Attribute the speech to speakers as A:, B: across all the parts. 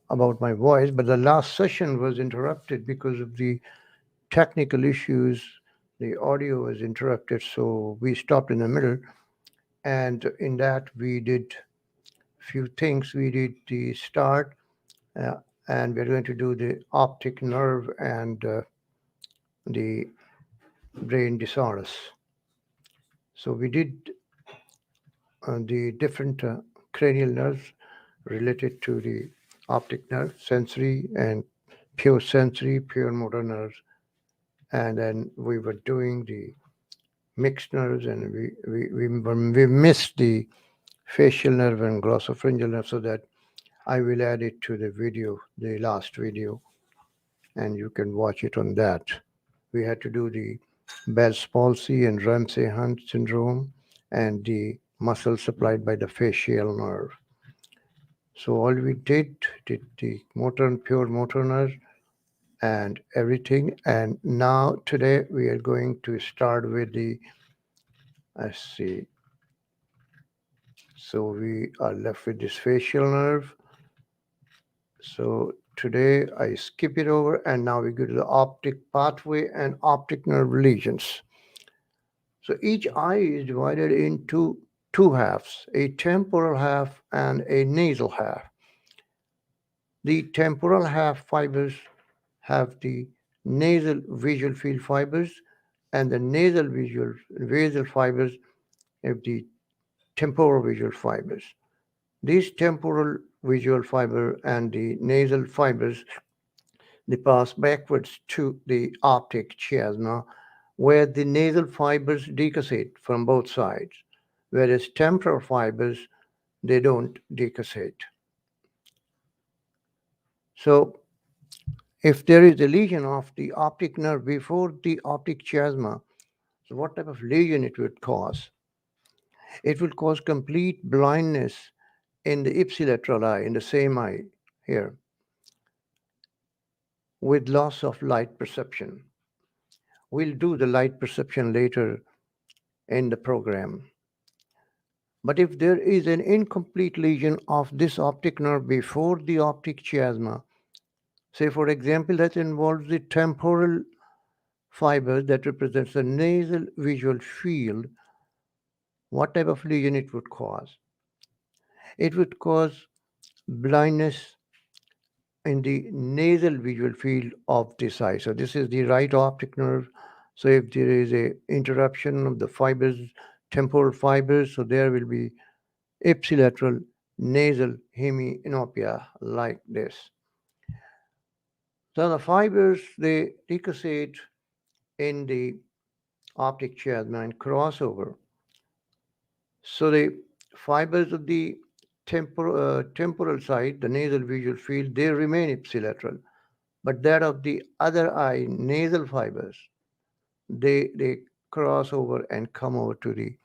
A: about my voice, but the last session was interrupted because of the technical issues. The audio was interrupted, so we stopped in the middle. And in that, we did few things. We did the start, uh, and we're going to do the optic nerve and the brain disorders. So we did the different cranial nerves related to the optic nerve, sensory and pure sensory, pure motor nerves. And then we were doing the mixed nerves, and we missed the facial nerve and glossopharyngeal nerve, so that I will add it to the video, the last video, and you can watch it on that. We had to do the Bell's palsy and Ramsay-Hunt syndrome and the muscle supplied by the facial nerve. So all we did the motor and pure motor nerve and everything. And now today we are going to start with the, let's see. So we are left with this facial nerve. So today I skip it over, and now we go to the optic pathway and optic nerve lesions. So each eye is divided into two halves, a temporal half and a nasal half. The temporal half fibers have the nasal visual field fibers, and the nasal fibers have the temporal visual fibers. These temporal visual fiber and the nasal fibers, they pass backwards to the optic chiasma, where the nasal fibers decussate from both sides, whereas temporal fibers, they don't decussate. So if there is a lesion of the optic nerve before the optic chiasma, so what type of lesion it would cause? It will cause complete blindness in the ipsilateral eye, in the same eye here, with loss of light perception. We'll do the light perception later in the program. But if there is an incomplete lesion of this optic nerve before the optic chiasma, say for example that involves the temporal fiber that represents the nasal visual field, what type of lesion it would cause? It would cause blindness in the nasal visual field of this eye. So this is the right optic nerve. So if there is a interruption of the fibers, temporal fibers, so there will be ipsilateral nasal hemianopia like this. So the fibers, they decussate in the optic chiasma and crossover. So the fibers of the temporal side, the nasal visual field, they remain ipsilateral. But that of the other eye, nasal fibers, they cross over and come over to the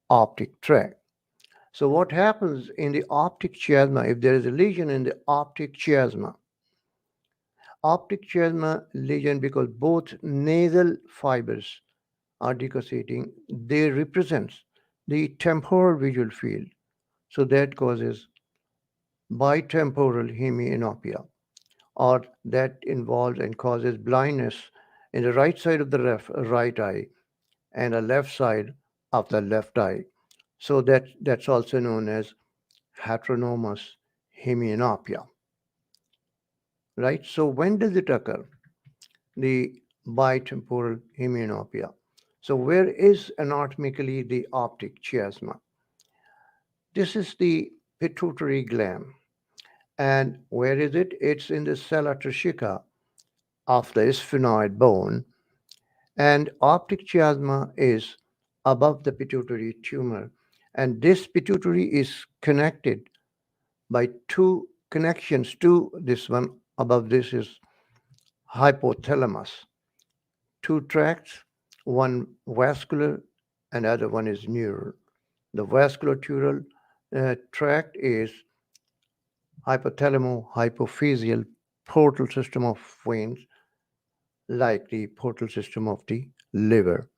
A: optic tract. So what happens in the optic chiasma, if there is a lesion in the optic chiasma lesion, because both nasal fibers are decussating, they represent the temporal visual field. So that causes bitemporal hemianopia, or that involves and causes blindness in the right side of the right eye and the left side of the left eye. So that's also known as heteronomous hemianopia. Right? So when does it occur? The bitemporal hemianopia. So where is anatomically the optic chiasma? This is the pituitary gland. And where is it? It's in the sella tracheica of the sphenoid bone. And optic chiasma is above the pituitary tumor. And this pituitary is connected by two connections to this one. Above this is hypothalamus. Two tracts, one vascular and other one is neural. The vascular tract is hypothalamo-hypophyseal portal system of veins, like the portal system of the liver.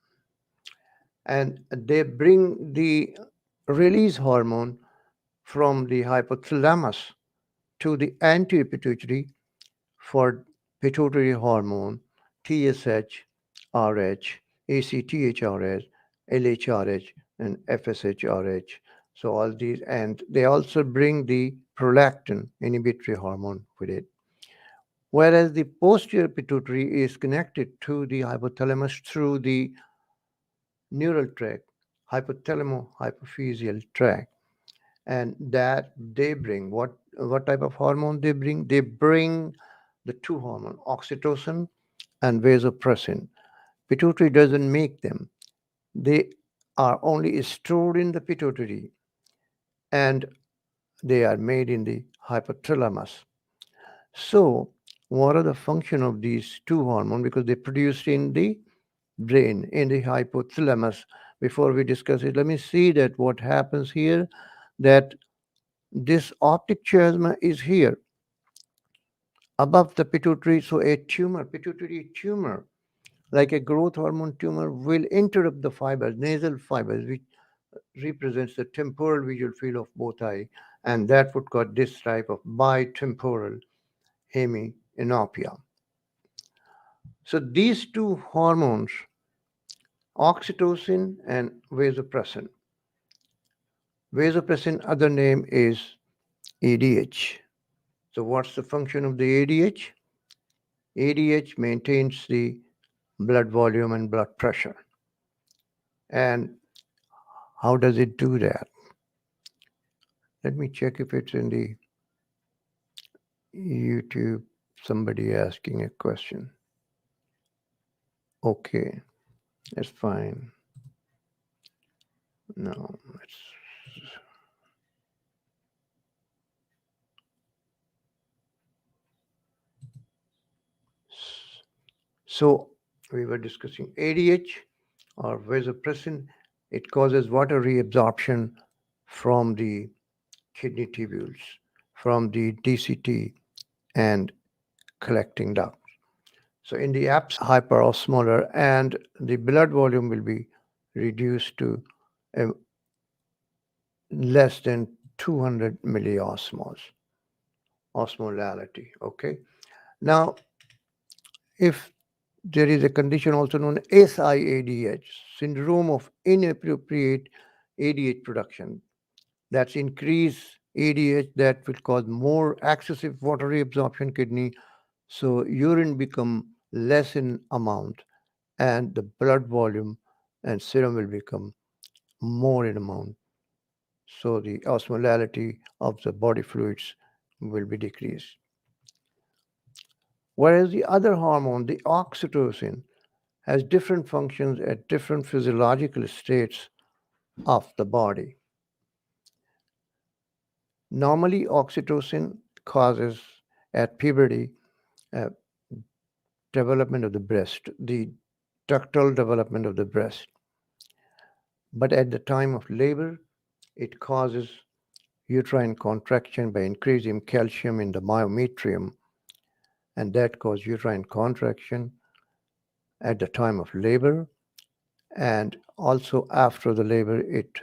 A: And they bring the release hormone from the hypothalamus to the anterior pituitary for pituitary hormone TSH, RH, ACTHRH, LHRH, and FSHRH. So all these, and they also bring the prolactin inhibitory hormone with it. Whereas the posterior pituitary is connected to the hypothalamus through the neural tract, hypothalamo-hypophyseal tract, and that they bring what type of hormone they bring? They bring the two hormone, oxytocin and vasopressin. Pituitary doesn't make them. They are only stored in the pituitary and they are made in the hypothalamus. So, what are the function of these two hormones? Because they're produced in the brain, in the hypothalamus. Before we discuss it, let me see that what happens here, that this optic chiasma is here above the pituitary. So a tumor, pituitary tumor, like a growth hormone tumor, will interrupt the fibers, nasal fibers, which represents the temporal visual field of both eye, and that would cause this type of bitemporal hemianopia. So these two hormones, oxytocin and vasopressin. Vasopressin, other name is ADH. So what's the function of the ADH? ADH maintains the blood volume and blood pressure. And how does it do that? Let me check if it's in the YouTube. Somebody asking a question. Okay, that's fine. No, it's so we were discussing ADH or vasopressin. It causes water reabsorption from the kidney tubules, from the DCT and collecting duct. So in the absence hyperosmolar, and the blood volume will be reduced to less than 200 milliosmoles, osmolality. Okay. Now, if there is a condition also known as SIADH, syndrome of inappropriate ADH production, that's increased ADH that will cause more excessive water reabsorption kidney, so urine become less in amount and the blood volume and serum will become more in amount. So the osmolality of the body fluids will be decreased. Whereas the other hormone, the oxytocin, has different functions at different physiological states of the body. Normally, oxytocin causes at puberty uh, development of the breast, the ductal development of the breast. But at the time of labor, it causes uterine contraction by increasing calcium in the myometrium, and that causes uterine contraction at the time of labor, and also after the labor, it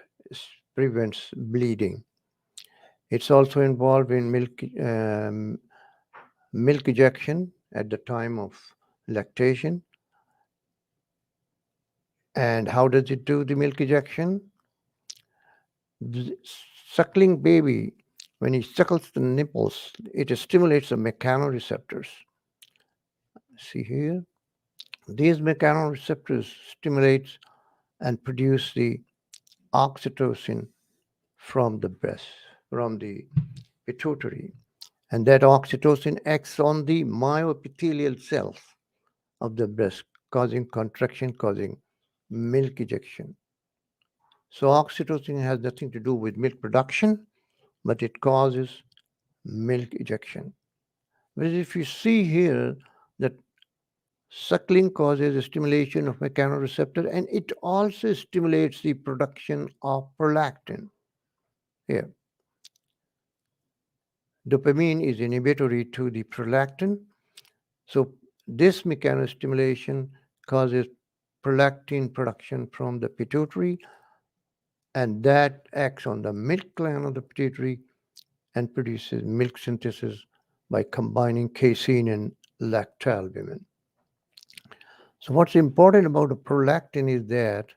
A: prevents bleeding. It's also involved in milk ejection at the time of lactation. And how does it do the milk ejection? The suckling baby, when he suckles the nipples, it stimulates the mechanoreceptors. See here, these mechanoreceptors stimulate and produce the oxytocin from the breast, from the pituitary. And that oxytocin acts on the myoepithelial cells of the breast, causing contraction, causing milk ejection. So oxytocin has nothing to do with milk production, but it causes milk ejection. Whereas if you see here that suckling causes a stimulation of mechanoreceptor and it also stimulates the production of prolactin. Here, dopamine is inhibitory to the prolactin. So this mechanostimulation causes prolactin production from the pituitary, and that acts on the milk gland of the pituitary and produces milk synthesis by combining casein and lactalbumin. So what's important about the prolactin is that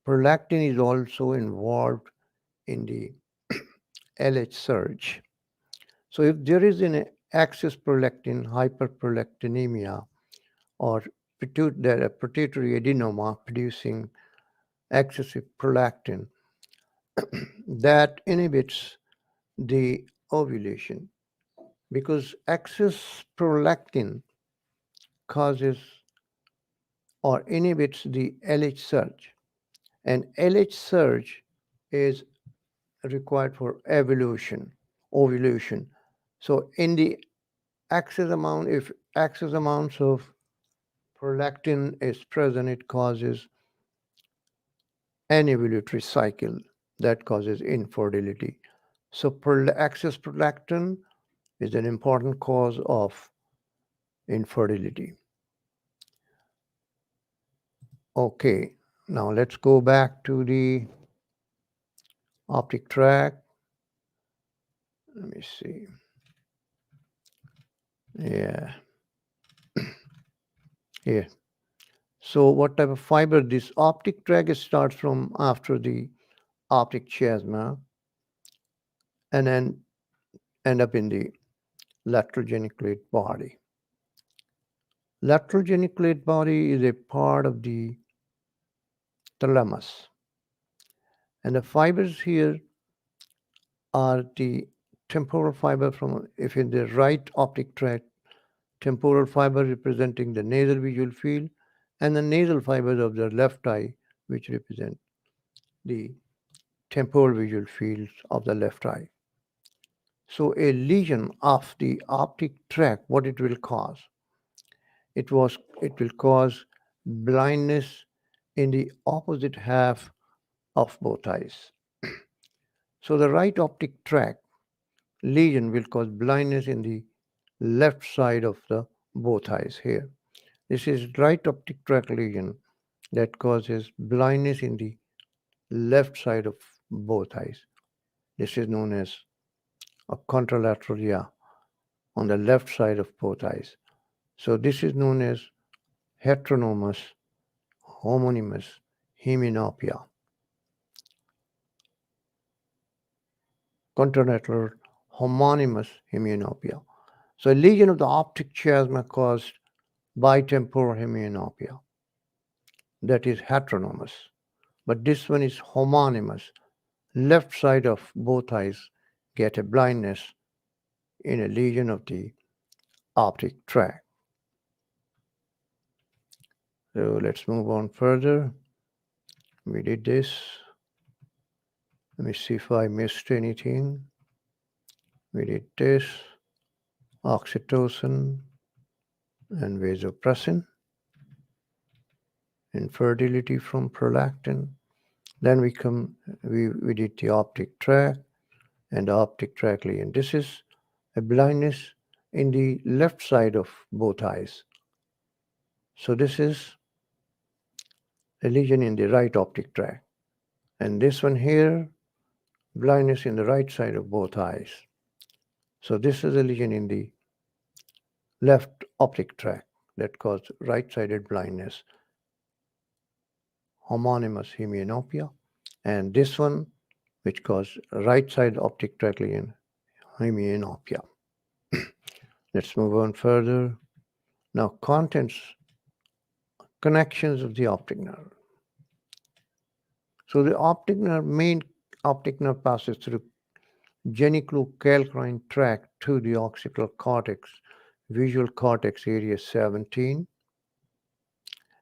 A: prolactin is also involved in the LH surge. So if there is an excess prolactin hyperprolactinemia or pituitary adenoma producing excessive prolactin, that inhibits the ovulation because excess prolactin causes or inhibits the LH surge, and LH surge is required for ovulation. So in the if excess amounts of prolactin is present, it causes anovulatory cycle that causes infertility. So excess prolactin is an important cause of infertility. Okay, now let's go back to the optic tract. Let me see. Yeah. Here. So what type of fiber? This optic tract starts from after the optic chiasma and then end up in the lateral geniculate body. Lateral geniculate body is a part of the thalamus. And the fibers here are the temporal fiber from, if in the right optic tract, temporal fiber representing the nasal visual field, and the nasal fibers of the left eye, which represent the temporal visual fields of the left eye. So a lesion of the optic tract, what it will cause? It will cause blindness in the opposite half of both eyes. So the right optic tract lesion will cause blindness in the left side of the both eyes here. This is right optic tract lesion that causes blindness in the left side of both eyes. This is known as a contralateral on the left side of both eyes. So this is known as heteronomous homonymous hemianopia. Contralateral homonymous hemianopia. So a lesion of the optic chiasma caused bitemporal hemianopia. That is heteronomous. But this one is homonymous. Left side of both eyes get a blindness in a lesion of the optic tract. So let's move on further. We did this. Let me see if I missed anything. We did this, oxytocin and vasopressin, infertility from prolactin. Then we did the optic tract and the optic tract lesion. This is a blindness in the left side of both eyes. So this is a lesion in the right optic tract. And this one here, blindness in the right side of both eyes. So this is a lesion in the left optic tract that caused right-sided blindness, homonymous hemianopia, and this one, which caused right-side optic tract lesion, hemianopia. Let's move on further. Now, contents, connections of the optic nerve. So the optic nerve, main optic nerve passes through geniclo-calcarine tract to the occipital cortex, visual cortex area 17.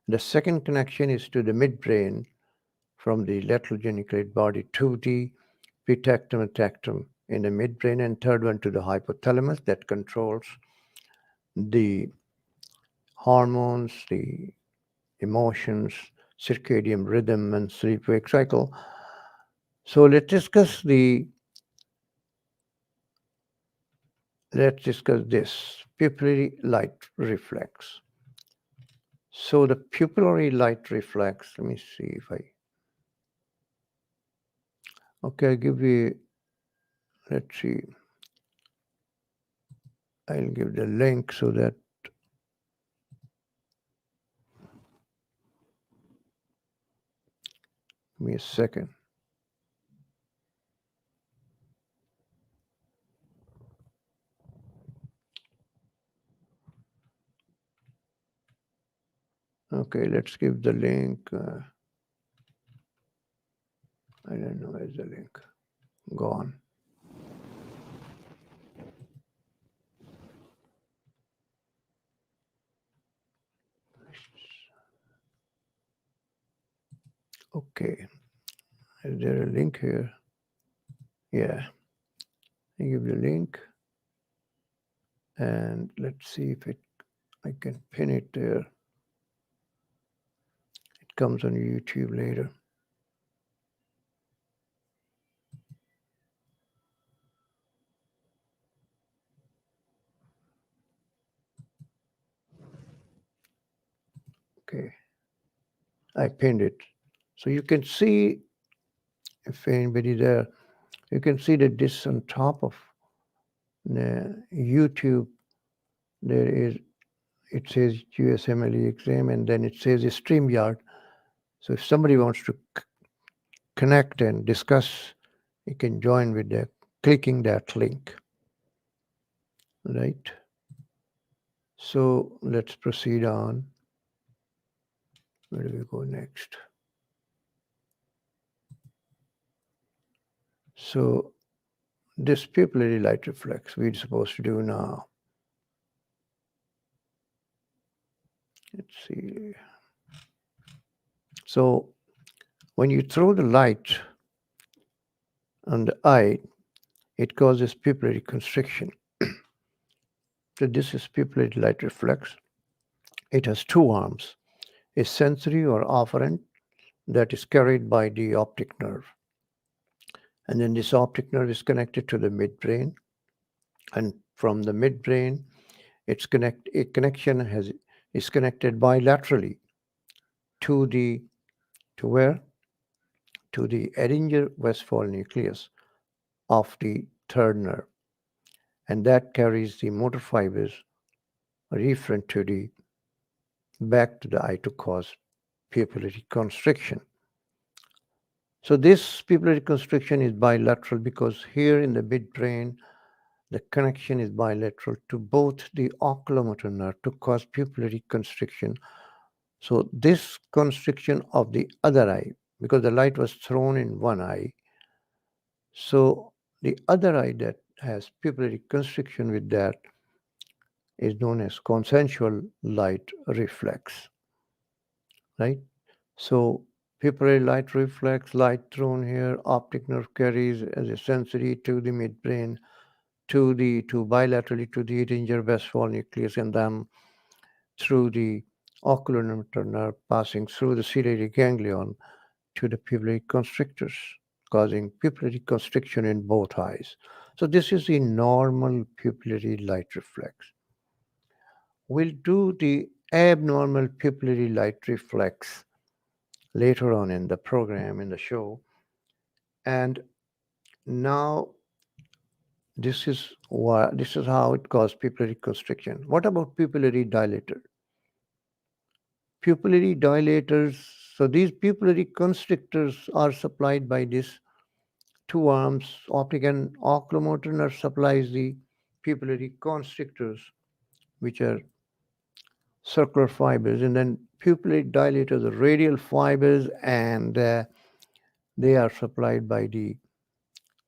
A: The second connection is to the midbrain from the lateral geniculate body to the pituitary tectum in the midbrain, and third one to the hypothalamus that controls the hormones, the emotions, circadian rhythm, and sleep-wake cycle. So let's discuss this pupillary light reflex. So the pupillary light reflex, let me see if I'll give you let's see. I'll give the link so that give me a second. Okay, let's give the link. I don't know where's the link. Gone. Okay. Is there a link here? Yeah. I give the link. And let's see if I can pin it there. It comes on YouTube later. Okay. I pinned it. So you can see, if anybody there, you can see that this on top of the YouTube, there is, it says USMLE exam, and then it says StreamYard. So if somebody wants to connect and discuss, you can join with that, clicking that link. Right? So let's proceed on. Where do we go next? So this pupillary light reflex we're supposed to do now. Let's see. So when you throw the light on the eye, it causes pupillary constriction. So this is pupillary light reflex. It has two arms, a sensory or afferent that is carried by the optic nerve. And then this optic nerve is connected to the midbrain. And from the midbrain, a connection is connected bilaterally to where? To the Edinger-Westphal nucleus of the third nerve. And that carries the motor fibers referent to the back to the eye to cause pupillary constriction. So this pupillary constriction is bilateral because here in the midbrain, the connection is bilateral to both the oculomotor nerve to cause pupillary constriction. So this constriction of the other eye, because the light was thrown in one eye, so the other eye that has pupillary constriction with that is known as consensual light reflex, right? So pupillary light reflex, light thrown here, optic nerve carries as a sensory to the midbrain, to bilaterally to the Edinger-Westphal nucleus, and then through the oculomotor nerve passing through the ciliary ganglion to the pupillary constrictors, causing pupillary constriction in both eyes. So this is the normal pupillary light reflex. We'll do the abnormal pupillary light reflex later on in the program, in the show. And now this is how it causes pupillary constriction. What about pupillary dilator? Pupillary dilators, so these pupillary constrictors are supplied by these two arms. Optic and oculomotor nerve supplies the pupillary constrictors, which are circular fibers, and then pupillary dilators are radial fibers, and they are supplied by the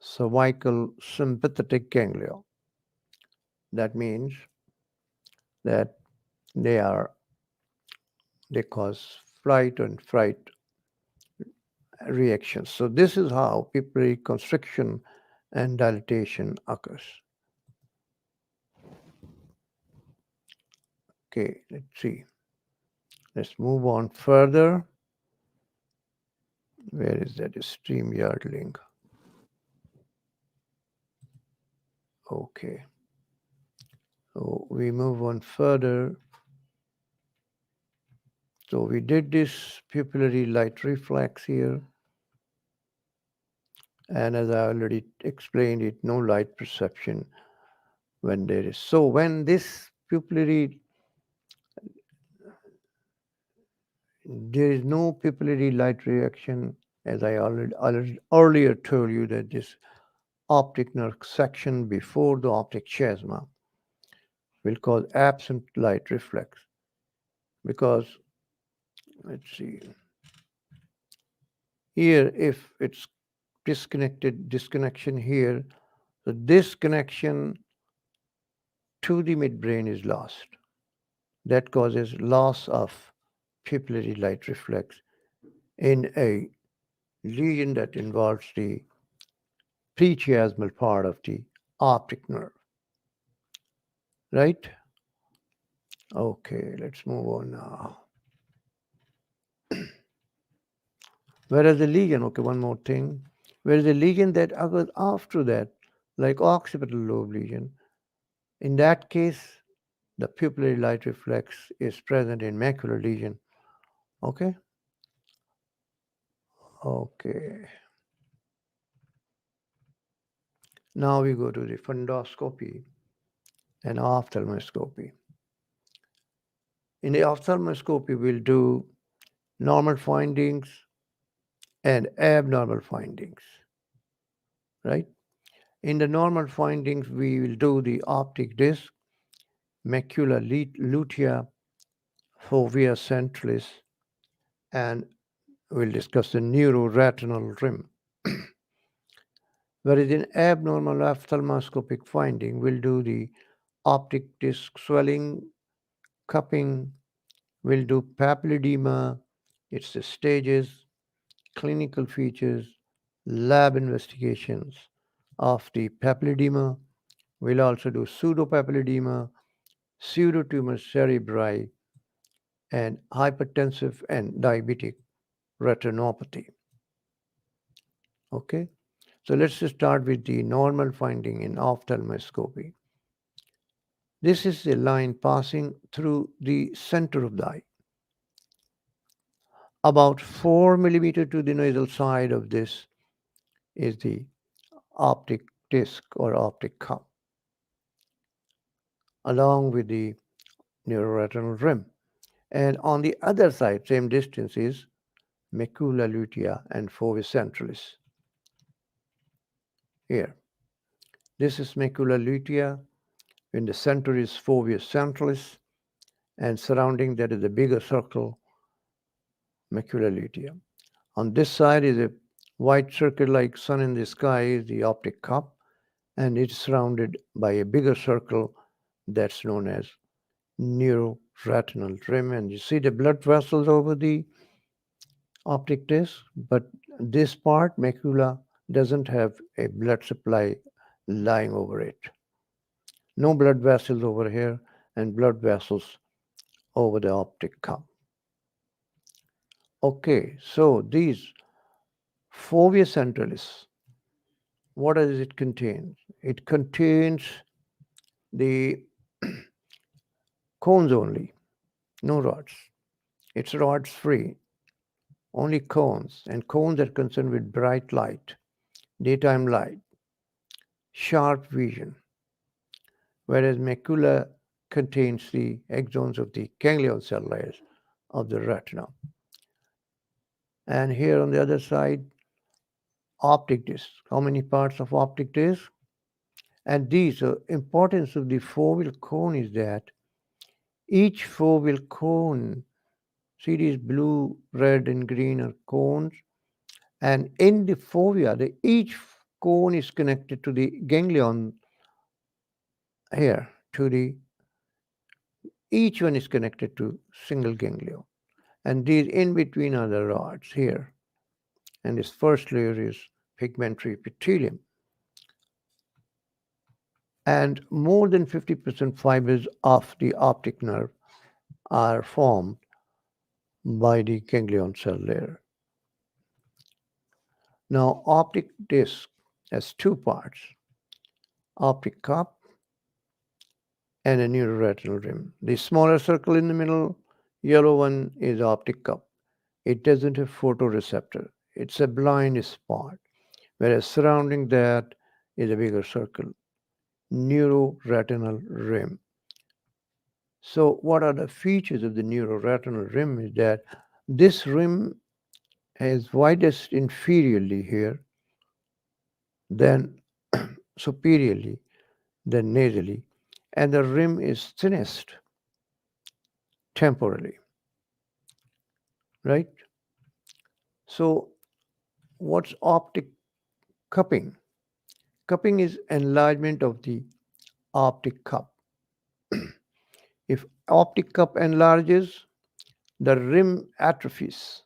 A: cervical sympathetic ganglia. That means that they cause flight and fright reactions. So this is how pupillary constriction and dilatation occurs. Okay, let's see. Let's move on further. Where is that StreamYard link? Okay. So we move on further. So we did this pupillary light reflex here. And as I already explained it, no light perception when there is. So when this pupillary, there is no pupillary light reaction, as I already earlier told you that this optic nerve section before the optic chiasma will cause absent light reflex because let's see here if it's disconnection here, so this connection to the midbrain is lost. That causes loss of pupillary light reflex in a lesion that involves the prechiasmal part of the optic nerve. Right? Okay, let's move on now. Whereas the lesion, okay, one more thing. Whereas the lesion that occurs after that, like occipital lobe lesion, in that case, the pupillary light reflex is present in macular lesion. Okay? Okay. Now we go to the fundoscopy and ophthalmoscopy. In the ophthalmoscopy, we'll do normal findings and abnormal findings, right? In the normal findings, we will do the optic disc, macula lutea, fovea centralis, and we'll discuss the neuroretinal rim. Whereas in abnormal ophthalmoscopic finding, we'll do the optic disc swelling, cupping, we'll do papilledema, its the stages, clinical features, lab investigations of the papilledema. We'll also do pseudopapilledema, pseudotumor cerebri, and hypertensive and diabetic retinopathy. Okay, so let's just start with the normal finding in ophthalmoscopy. This is a line passing through the center of the eye. About 4 millimeter to the nasal side of this is the optic disc or optic cup, along with the neuroretinal rim. And on the other side, same distance, is macula lutea and fovea centralis. Here, this is macula lutea. In the center is fovea centralis, and surrounding that is a bigger circle, macula lutea. On this side is a white circle like sun in the sky, is the optic cup, and it's surrounded by a bigger circle that's known as neuroretinal rim. And you see the blood vessels over the optic disc, but this part, macula, doesn't have a blood supply lying over it. No blood vessels over here and blood vessels over the optic cup. Okay, so these fovea centralis, what does it contain? It contains the cones only, no rods. It's rods free, only cones, and cones are concerned with bright light, daytime light, sharp vision, whereas macula contains the axons of the ganglion cell layers of the retina. And here on the other side, optic disc. How many parts of optic disc? And these importance of the foveal cone is that each foveal cone, see these blue, red, and green are cones, and in the fovea, each cone is connected to the ganglion here, to the each one is connected to single ganglion, and these in between are the rods here, and this first layer is pigmentary epithelium. And more than 50% fibers of the optic nerve are formed by the ganglion cell layer. Now, optic disc has two parts, optic cup and a neuroretinal rim. The smaller circle in the middle, yellow one, is optic cup. It doesn't have photoreceptor. It's a blind spot. whereas surrounding that is a bigger circle, neuroretinal rim. So, what are the features of the neuroretinal rim is that this rim is widest inferiorly here, then superiorly, then nasally, and the rim is thinnest temporally, right? So, what's optic cupping? Cupping is enlargement of the optic cup. If optic cup enlarges, the rim atrophies,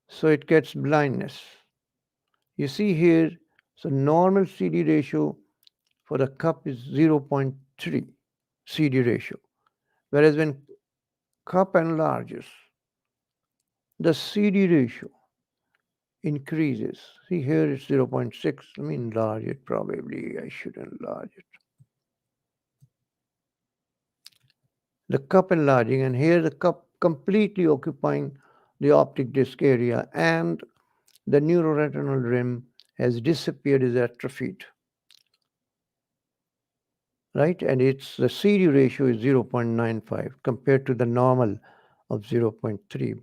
A: so it gets blindness. You see here, so normal CD ratio for the cup is 0.3 CD ratio, whereas when cup enlarges, the CD ratio increases. See here it's 0.6. Let me enlarge it. Probably I should enlarge it. The cup enlarging, and here the cup completely occupying the optic disc area, and the neuroretinal rim has disappeared, is atrophied, right? And it's the CD ratio is 0.95 compared to the normal of 0.3.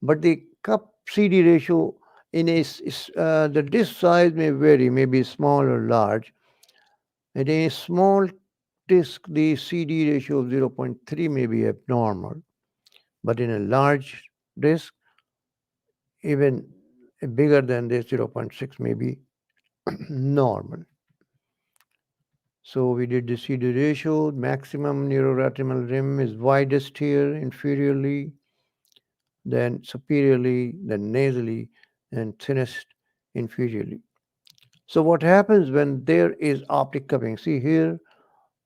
A: But the cup CD ratio in the disc size may vary, maybe small or large. And in a small disc, the CD ratio of 0.3 may be abnormal, but in a large disc, even bigger than this, 0.6 may be normal. So we did the CD ratio. Maximum neuroretinal rim is widest here inferiorly, then superiorly, then nasally, and thinnest inferiorly. So what happens when there is optic cupping? See here,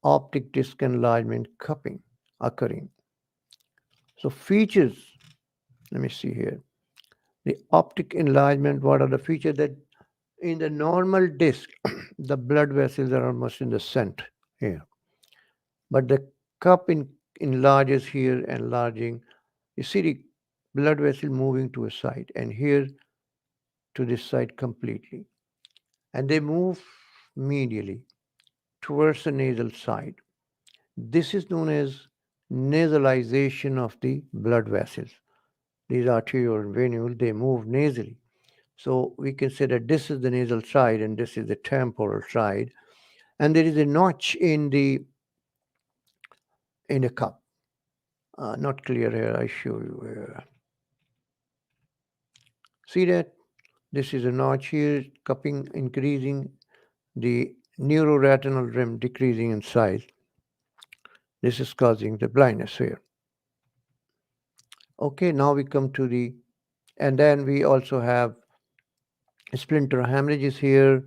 A: optic disc enlargement cupping occurring. So features, let me see here. The optic enlargement, what are the features that in the normal disc, the blood vessels are almost in the center here. But the cup enlarges here, enlarging. You see the blood vessel moving to a side, and here to this side completely. And they move medially towards the nasal side. This is known as nasalization of the blood vessels. These arterial and venule, they move nasally. So we can say that this is the nasal side and this is the temporal side. And there is a notch in the cup. Not clear here, I show you here. See that? This is a notch here, cupping increasing, the neuroretinal rim decreasing in size. This is causing the blindness here. Okay, now we come to and then we also have splinter hemorrhages here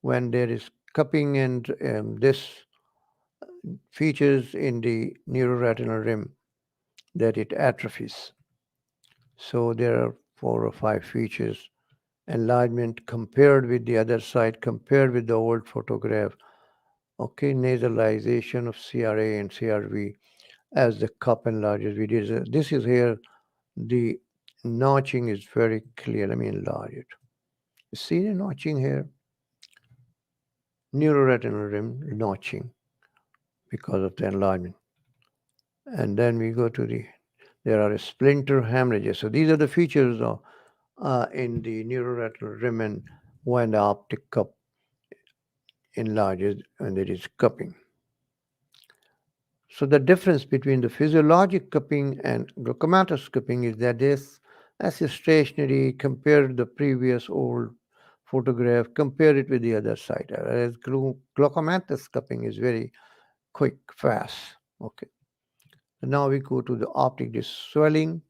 A: when there is cupping, and this features in the neuroretinal rim that it atrophies. So there are 4 or 5 features. Enlargement compared with the other side, compared with the old photograph. Okay, nasalization of CRA and CRV as the cup enlarges. This is here, the notching is very clear. Let me enlarge it. You see the notching here? Neuroretinal rim notching because of the enlargement. And then we go to there are splinter hemorrhages. So these are the features of in the neuroretinal rim, and when the optic cup enlarges and there is cupping. So the difference between the physiologic cupping and glaucomatous cupping is that this as a stationary, compare the previous old photograph, compare it with the other side. Whereas glaucomatous cupping is very quick, fast. Okay. So now we go to the optic disc swelling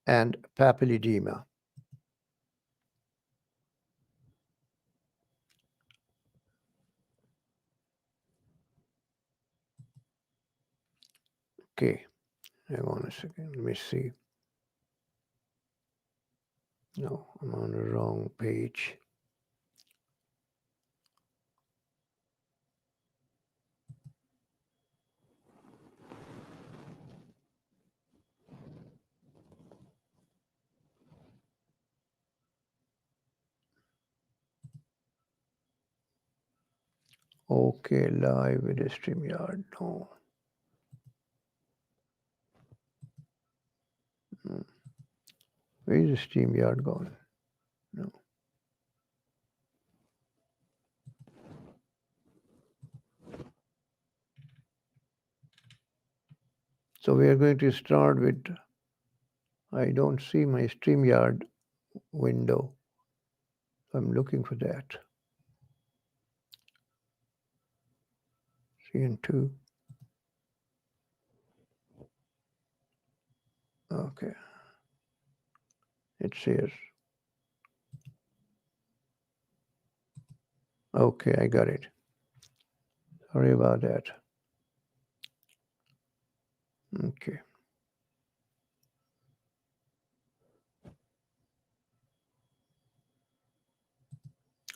A: and papilledema. Okay, hang on a second. Let me see. No, I'm on the wrong page. Okay, live with a StreamYard. No. Where is the StreamYard gone? No. So we are going to start with, I don't see my StreamYard window. I'm looking for that. CN2. Okay. It says. Okay, I got it. Sorry about that. Okay.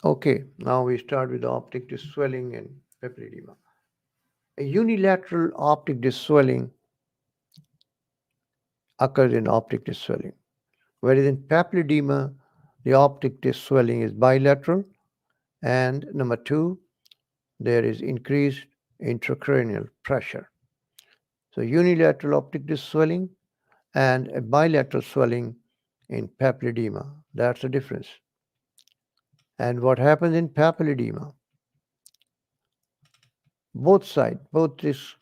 A: Okay, now we start with optic disc swelling and papilledema. A unilateral optic disc swelling occurs in optic disc swelling, whereas in papilledema, the optic disc swelling is bilateral, and number two, there is increased intracranial pressure. So unilateral optic disc swelling and a bilateral swelling in papilledema. That's the difference. And what happens in papilledema? Both sides, both discs,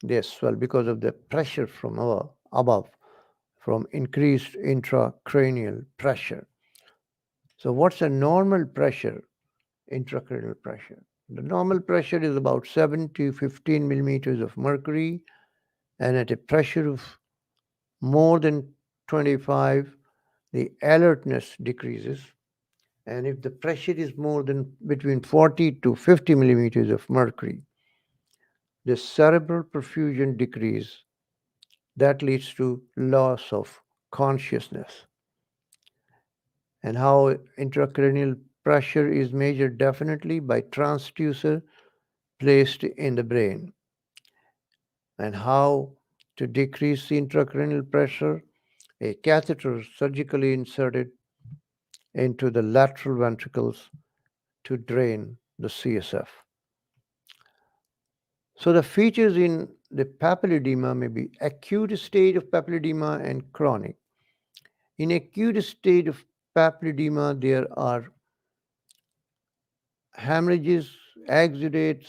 A: they swell because of the pressure from above, from increased intracranial pressure. So what's a normal pressure, intracranial pressure? The normal pressure is about 7 to 15 millimeters of mercury, and at a pressure of more than 25, the alertness decreases. And if the pressure is more than between 40 to 50 millimeters of mercury, the cerebral perfusion decrease. That leads to loss of consciousness. And how intracranial pressure is measured definitely by transducer placed in the brain. And how to decrease the intracranial pressure? A catheter surgically inserted into the lateral ventricles to drain the CSF. So the features in the papilledema may be acute state of papilledema and chronic. In acute state of papilledema, there are hemorrhages, exudates,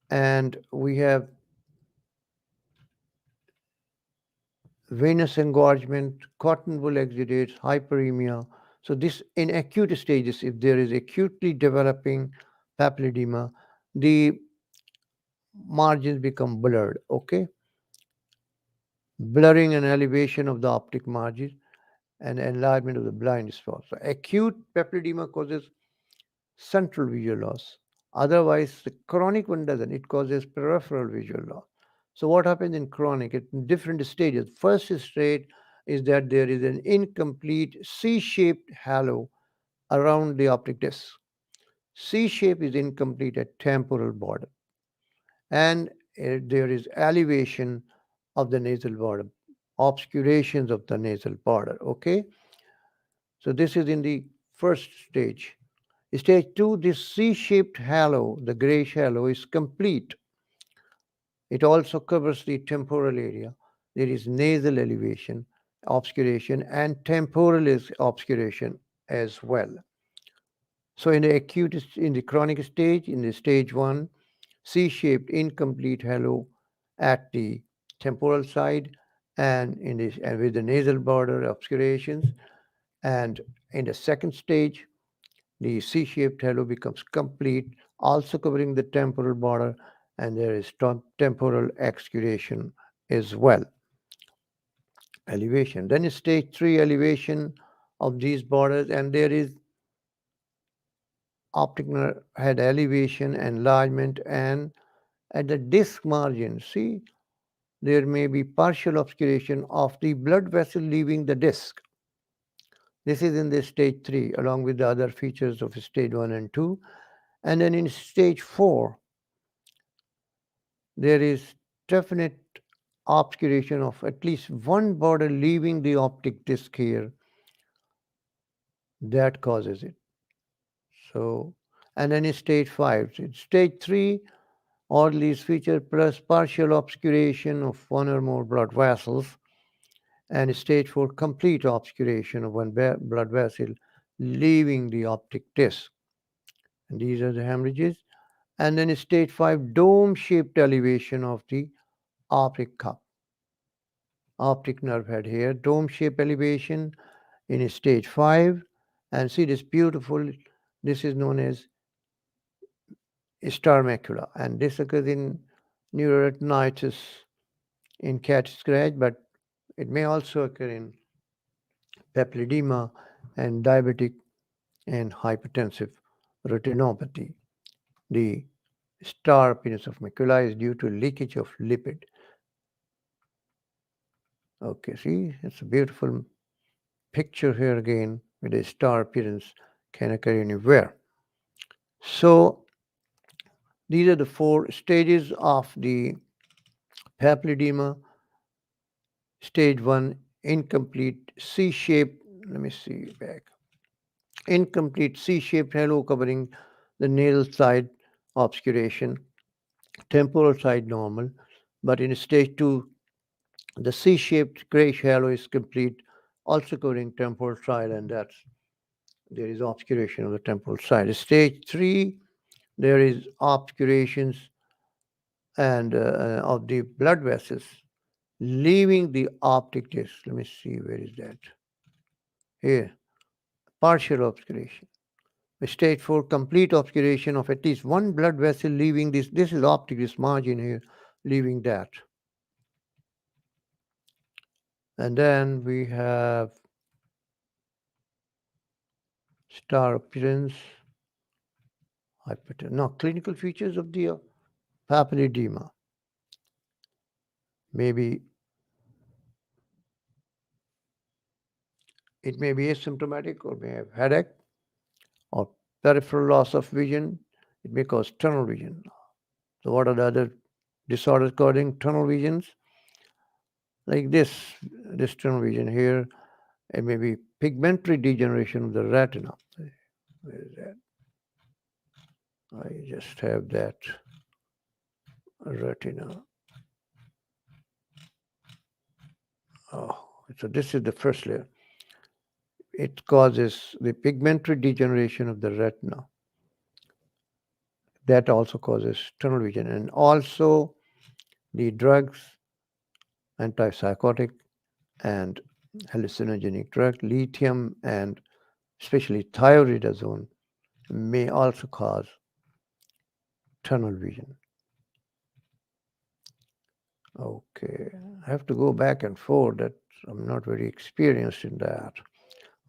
A: and we have venous engorgement, cotton wool exudates, hyperemia. So this in acute stages, if there is acutely developing papilledema, the margins become blurred, okay? Blurring and elevation of the optic margin and enlargement of the blind spot. So acute papilledema causes central visual loss. Otherwise, the chronic one doesn't. It causes peripheral visual loss. So what happens in chronic? At different stages. First stage is that there is an incomplete C-shaped halo around the optic disc. C-shape is incomplete at temporal border. And there is elevation of the nasal border, obscurations of the nasal border, okay? So this is in the first stage. Stage 2, this C-shaped halo, the grayish halo, is complete. It also covers the temporal area. There is nasal elevation, obscuration, and temporal obscuration as well. So in the acute, in the chronic stage, in the stage 1, C-shaped incomplete halo at the temporal side and and with the nasal border obscurations. And in the second stage, the C-shaped halo becomes complete, also covering the temporal border, and there is temporal exudation as well. Elevation. Then is stage 3 elevation of these borders, and there is optic nerve head elevation, enlargement, and at the disc margin, see, there may be partial obscuration of the blood vessel leaving the disc. This is in the stage 3, along with the other features of stage 1 and 2. And then in stage 4, there is definite obscuration of at least one border leaving the optic disc here that causes it. So And then in stage 5. In stage 3, all these feature plus partial obscuration of one or more blood vessels, and stage 4, complete obscuration of one blood vessel, leaving the optic disc. And these are the hemorrhages. And then stage 5, dome-shaped elevation of the optic cup. Optic nerve head here, dome-shaped elevation in stage 5. And see this beautiful, this is known as star macula. And this occurs in neuroretinitis in cat scratch, but it may also occur in papilledema and diabetic and hypertensive retinopathy. The star appearance of macula is due to leakage of lipid. Okay, see, it's a beautiful picture here again with a star appearance can occur anywhere. So these are the 4 stages of the papilledema. Stage 1, incomplete C-shaped, let me see back, incomplete C-shaped halo covering the nasal side obscuration, temporal side normal, but in stage 2, the C-shaped grayish halo is complete, also covering temporal side, and there is obscuration of the temporal side. Stage 3, there is obscurations and of the blood vessels, leaving the optic disc. Let me see, where is that? Here, partial obscuration. Stage 4, complete obscuration of at least one blood vessel, leaving this. This is optic, this margin here, leaving that. And then we have star appearance, now clinical features of the papilledema. Maybe it may be asymptomatic or may have headache or peripheral loss of vision. It may cause tunnel vision. So what are the other disorders causing tunnel visions? Like this tunnel vision here, it may be pigmentary degeneration of the retina. Where is that? I just have that retina. Oh, so this is the first layer. It causes the pigmentary degeneration of the retina. That also causes tunnel vision. And also the drugs, antipsychotic and hallucinogenic drug, lithium and especially thioridazone, may also cause tunnel vision. Okay, I have to go back and forth. That I'm not very experienced in that.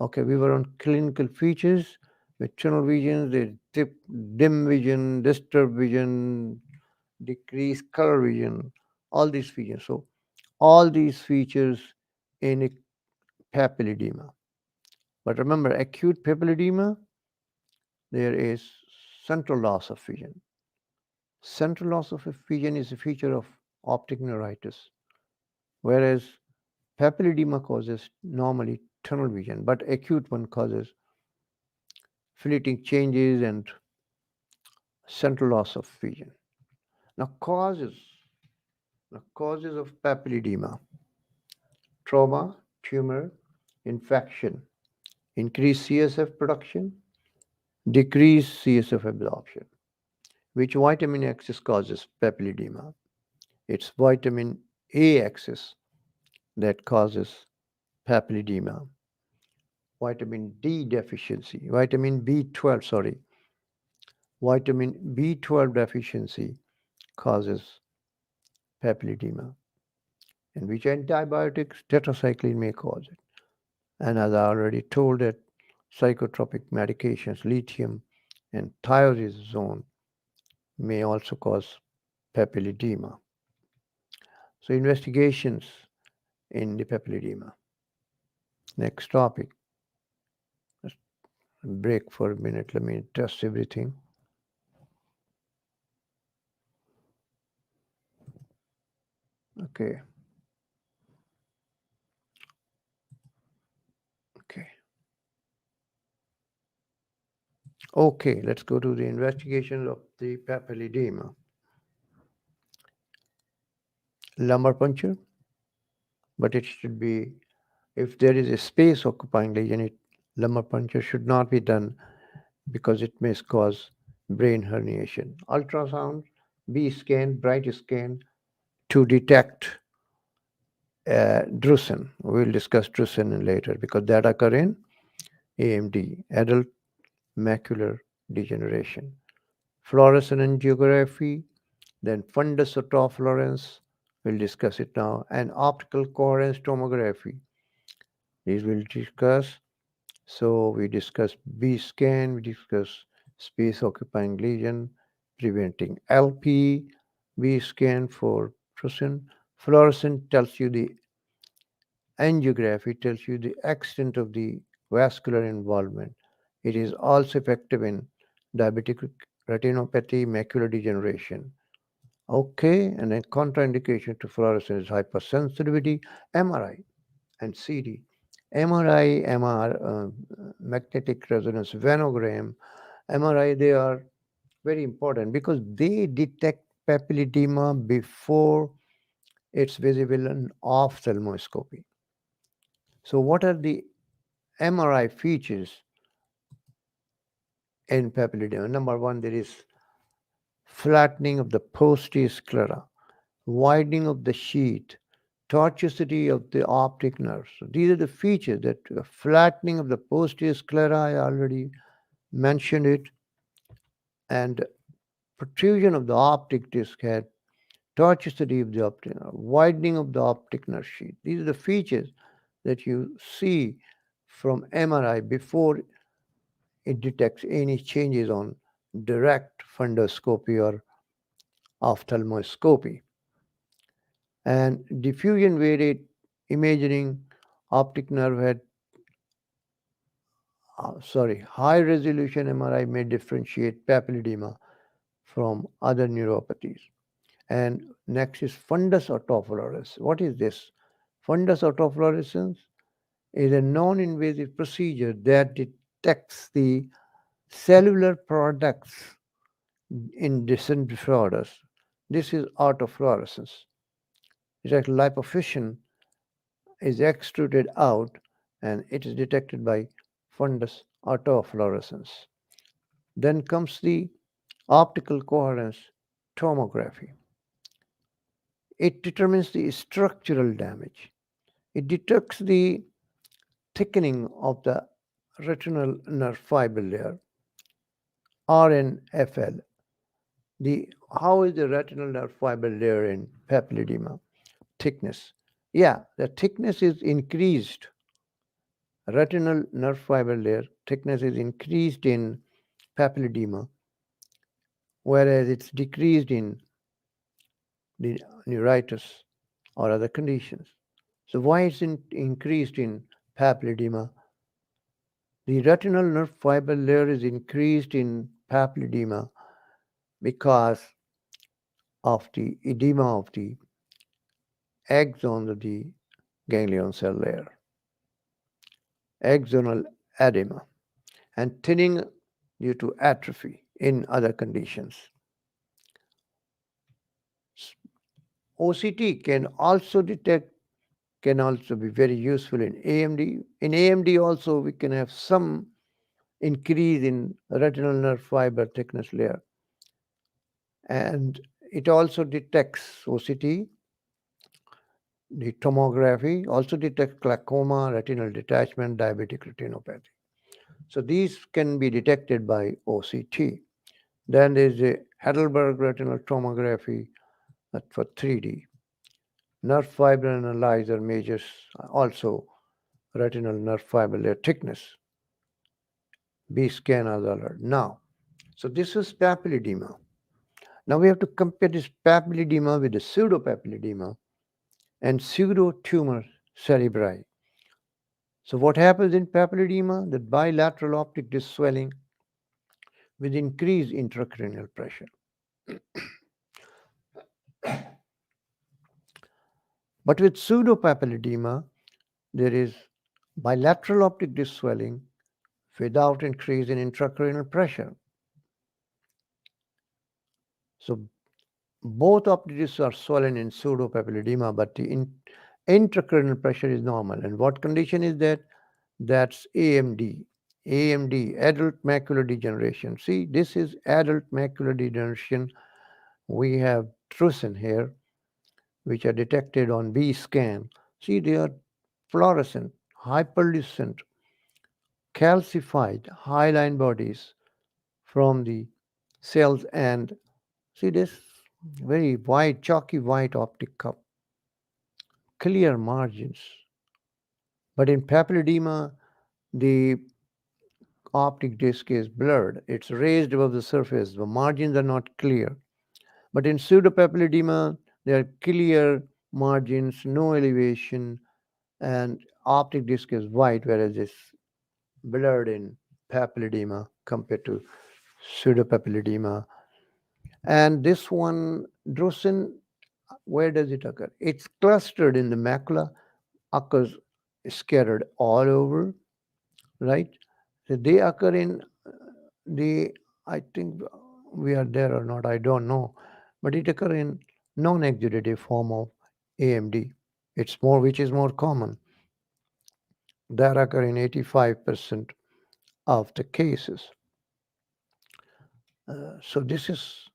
A: Okay, we were on clinical features with tunnel vision, the dim vision, disturbed vision, decreased color vision, all these features. So all these features in a papilledema. But remember, acute papilledema, there is central loss of vision. Central loss of vision is a feature of optic neuritis, whereas papilledema causes normally tunnel vision, but acute one causes fleeting changes and central loss of vision. Now causes of papilledema: trauma, tumor, infection, increased CSF production, decreased CSF absorption. Which vitamin axis causes papilledema? It's vitamin A axis that causes papilledema. Vitamin D deficiency, vitamin B12, sorry, vitamin B12 deficiency causes papilledema. And which antibiotics? Tetracycline may cause it. And as I already told that psychotropic medications, lithium and thiazide may also cause papilledema. So investigations in the papilledema. Next topic. Let's break for a minute. Let me test everything. Okay. Okay. Okay, let's go to the investigation of the papilledema. Lumbar puncture, but it should be, if there is a space occupying lesion, lumbar puncture should not be done because it may cause brain herniation. Ultrasound, B scan, bright scan to detect drusen. We'll discuss drusen later because that occur in AMD, adult macular degeneration. Fluorescent angiography, then fundus autofluorescence, we'll discuss it now, and optical coherence tomography. These we'll discuss. So we discuss B scan, we discuss space occupying lesion, preventing LP, B scan for drusen. Fluorescent tells you the angiography, tells you the extent of the vascular involvement. It is also effective in diabetic retinopathy, macular degeneration. Okay, and then contraindication to fluorescence is hypersensitivity, MRI, and CD. MRI, magnetic resonance venogram, MRI, they are very important because they detect papilledema before it's visible in ophthalmoscopy. So, what are the MRI features in papilledema? Number one, there is flattening of the posterior sclera, widening of the sheath, tortuosity of the optic nerve. So these are the features that flattening of the posterior sclera, I already mentioned it, and protrusion of the optic disc head, tortuosity of the optic nerve, widening of the optic nerve sheath. These are the features that you see from MRI before it detects any changes on direct fundoscopy or ophthalmoscopy. And diffusion weighted imaging optic nerve head, high resolution MRI may differentiate papilledema from other neuropathies. And next is fundus autofluorescence. What is this? Fundus autofluorescence is a non-invasive procedure that detects the cellular products in distant disorders. This is autofluorescence. It's like lipofuscin is extruded out and it is detected by fundus autofluorescence. Then comes the optical coherence tomography. It determines the structural damage. It detects the thickening of the retinal nerve fiber layer, RNFL. How is the retinal nerve fiber layer in papilledema? Thickness. Yeah, the thickness is increased. Retinal nerve fiber layer thickness is increased in papilledema, whereas it's decreased in the neuritis or other conditions. So why is it increased in papilledema? The retinal nerve fiber layer is increased in papilledema because of the edema of the axon of the ganglion cell layer, axonal edema, and thinning due to atrophy in other conditions. OCT can also be very useful in AMD. In AMD also we can have some increase in retinal nerve fiber thickness layer. And it also detects OCT, the tomography, also detects glaucoma, retinal detachment, diabetic retinopathy. So these can be detected by OCT. Then there is a Heidelberg retinal tomography for 3D. Nerve fiber analyzer measures also retinal nerve fiber layer thickness. B scan as alert. Now, so this is papilledema. Now we have to compare this papilledema with the pseudopapilledema and pseudotumor cerebri. So what happens in papilledema? The bilateral optic disc swelling with increased intracranial pressure. But with pseudopapilledema, there is bilateral optic disc swelling without increase in intracranial pressure. So both optic discs are swollen in pseudopapilledema, but the intracranial pressure is normal. And what condition is that? That's AMD. AMD, adult macular degeneration. See, this is adult macular degeneration. We have drusen here, which are detected on B scan. See, they are fluorescent, hyperlucent, calcified hyaline bodies from the cells, and see this very white, chalky white optic cup, clear margins. But in papilledema, the optic disc is blurred. It's raised above the surface. The margins are not clear. But in pseudopapilledema, there are clear margins, no elevation, and optic disc is white, whereas it's blurred in papilledema compared to pseudopapilledema. And this one, drusen, where does it occur? It's clustered in the macula, occurs scattered all over, right? So they occur in the, I think we are there or not, I don't know, but it occur in non-exudative form of AMD. It's more, which is more common. That occur in 85% of the cases. So this is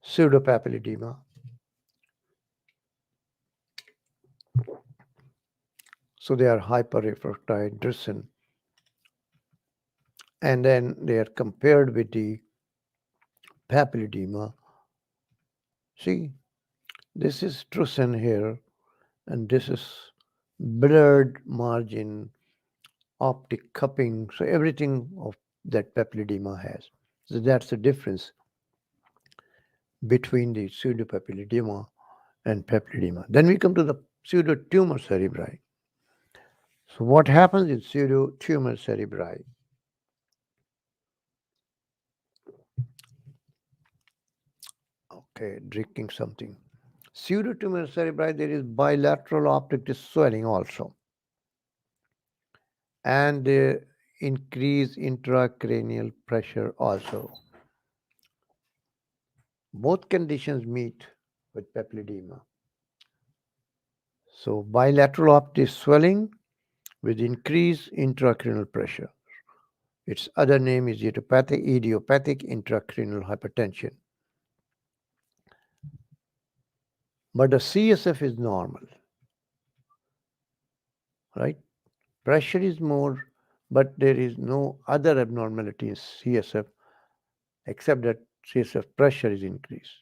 A: pseudopapilledema. So they are hyperrefractory drusen, and then they are compared with the papilledema. See, this is drusen here, and this is blurred margin, optic cupping, so everything of that papilledema has. So that's the difference between the pseudopapilledema and papilledema. Then we come to the pseudotumor cerebri. So what happens in pseudotumor cerebri? Okay, drinking something. Pseudotumor cerebri, there is bilateral optic disc swelling also, and increased intracranial pressure also. Both conditions meet with papilledema. So bilateral optic swelling with increased intracranial pressure. Its other name is idiopathic intracranial hypertension. But the CSF is normal, right? Pressure is more, but there is no other abnormality in CSF except that CSF pressure is increased.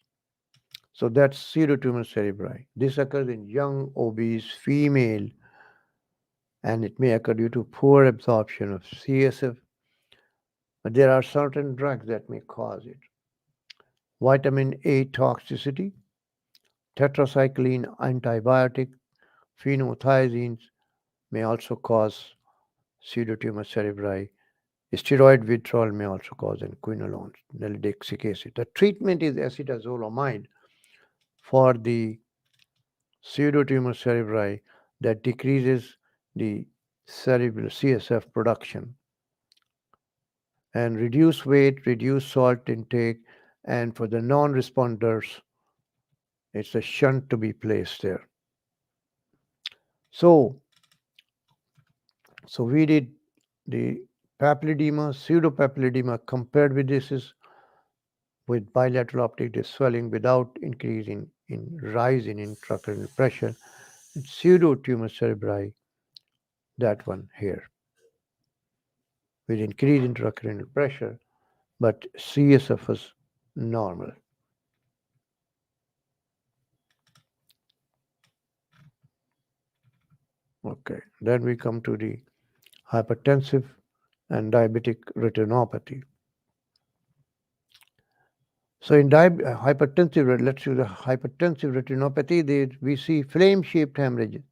A: So that's pseudotumor cerebri. This occurs in young, obese, female, and it may occur due to poor absorption of CSF. But there are certain drugs that may cause it. Vitamin A toxicity, tetracycline antibiotic, phenothiazines may also cause pseudotumor cerebri. Steroid withdrawal may also cause, and quinolones, nalidixic acid. The treatment is acetazolamide for the pseudotumor cerebri that decreases the cerebral CSF production, and reduce weight, reduce salt intake, and for the non-responders, it's a shunt to be placed there. So we did the papilledema, pseudopapilledema compared with this is with bilateral optic disc swelling without increase in rise in intracranial pressure, and pseudotumor cerebri, that one here, with increased intracranial pressure, but CSF was normal. Okay, then we come to the hypertensive and diabetic retinopathy. So in hypertensive, let's see the hypertensive retinopathy, we see flame-shaped hemorrhages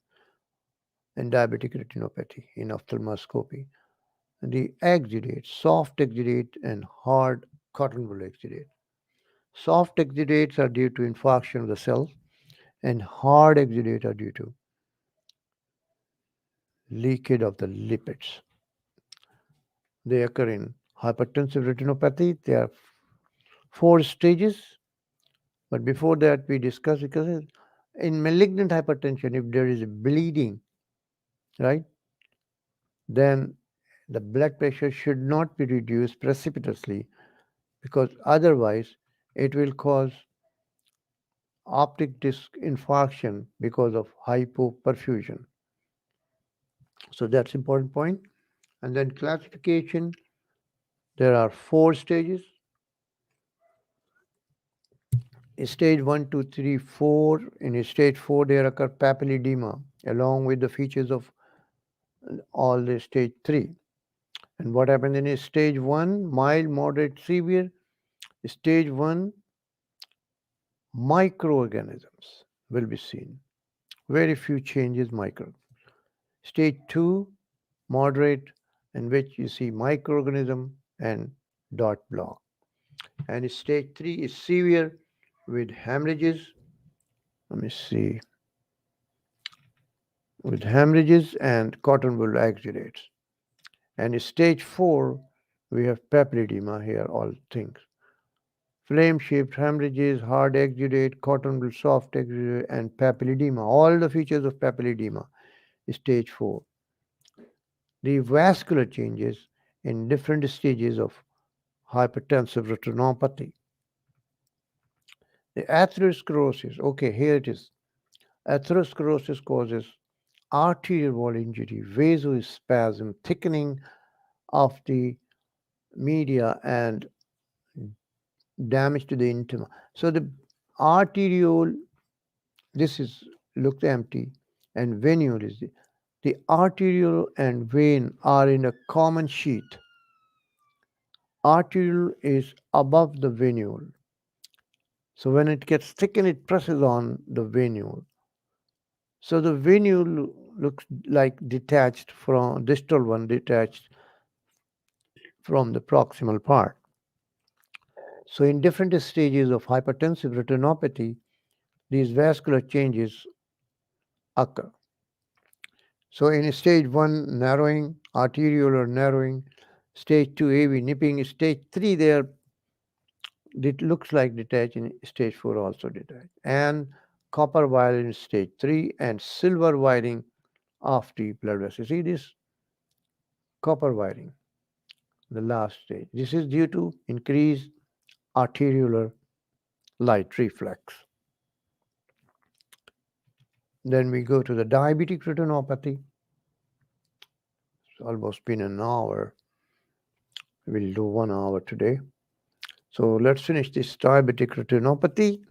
A: in diabetic retinopathy in ophthalmoscopy. The exudate, soft exudate and hard cotton wool exudate. Soft exudates are due to infarction of the cells, and hard exudate are due to leakage of the lipids. They occur in hypertensive retinopathy. There are four stages. But before that, we discuss because in malignant hypertension, if there is bleeding, right, then the blood pressure should not be reduced precipitously because otherwise it will cause optic disc infarction because of hypoperfusion. So that's important point. And then classification, there are four stages. In stage 1, 2, 3, 4. In stage 4, there occur papilledema along with the features of all the stage 3. And what happens in stage 1, mild, moderate, severe. Stage 1, microorganisms will be seen. Very few changes, micro. Stage 2, moderate, in which you see microorganism and dot block. And stage 3 is severe with hemorrhages. Let me see. With hemorrhages and cotton wool exudates. And stage 4, we have papilledema here, all things. Flame-shaped hemorrhages, hard exudate, cotton wool soft exudate, and papilledema. All the features of papilledema, stage 4. The vascular changes in different stages of hypertensive retinopathy. The atherosclerosis, okay, here it is. Atherosclerosis causes arterial wall injury, vasospasm, thickening of the media, and damage to the intima. So the arteriole, this is looks empty, and venule is the arteriole and vein are in a common sheath. Arteriole is above the venule. So when it gets thickened, it presses on the venule. So the venule looks like detached from distal one, detached from the proximal part. So in different stages of hypertensive retinopathy, these vascular changes occur. So in stage 1, narrowing, arteriolar narrowing, stage 2, AV nipping, stage 3, there it looks like detached, in stage 4 also detached. And copper wire in stage 3 and silver wiring of the blood vessel. See this copper wiring, the last stage. This is due to increased arteriolar light reflex. Then we go to the diabetic retinopathy. It's almost been an hour. We'll do 1 hour today. So let's finish this diabetic retinopathy,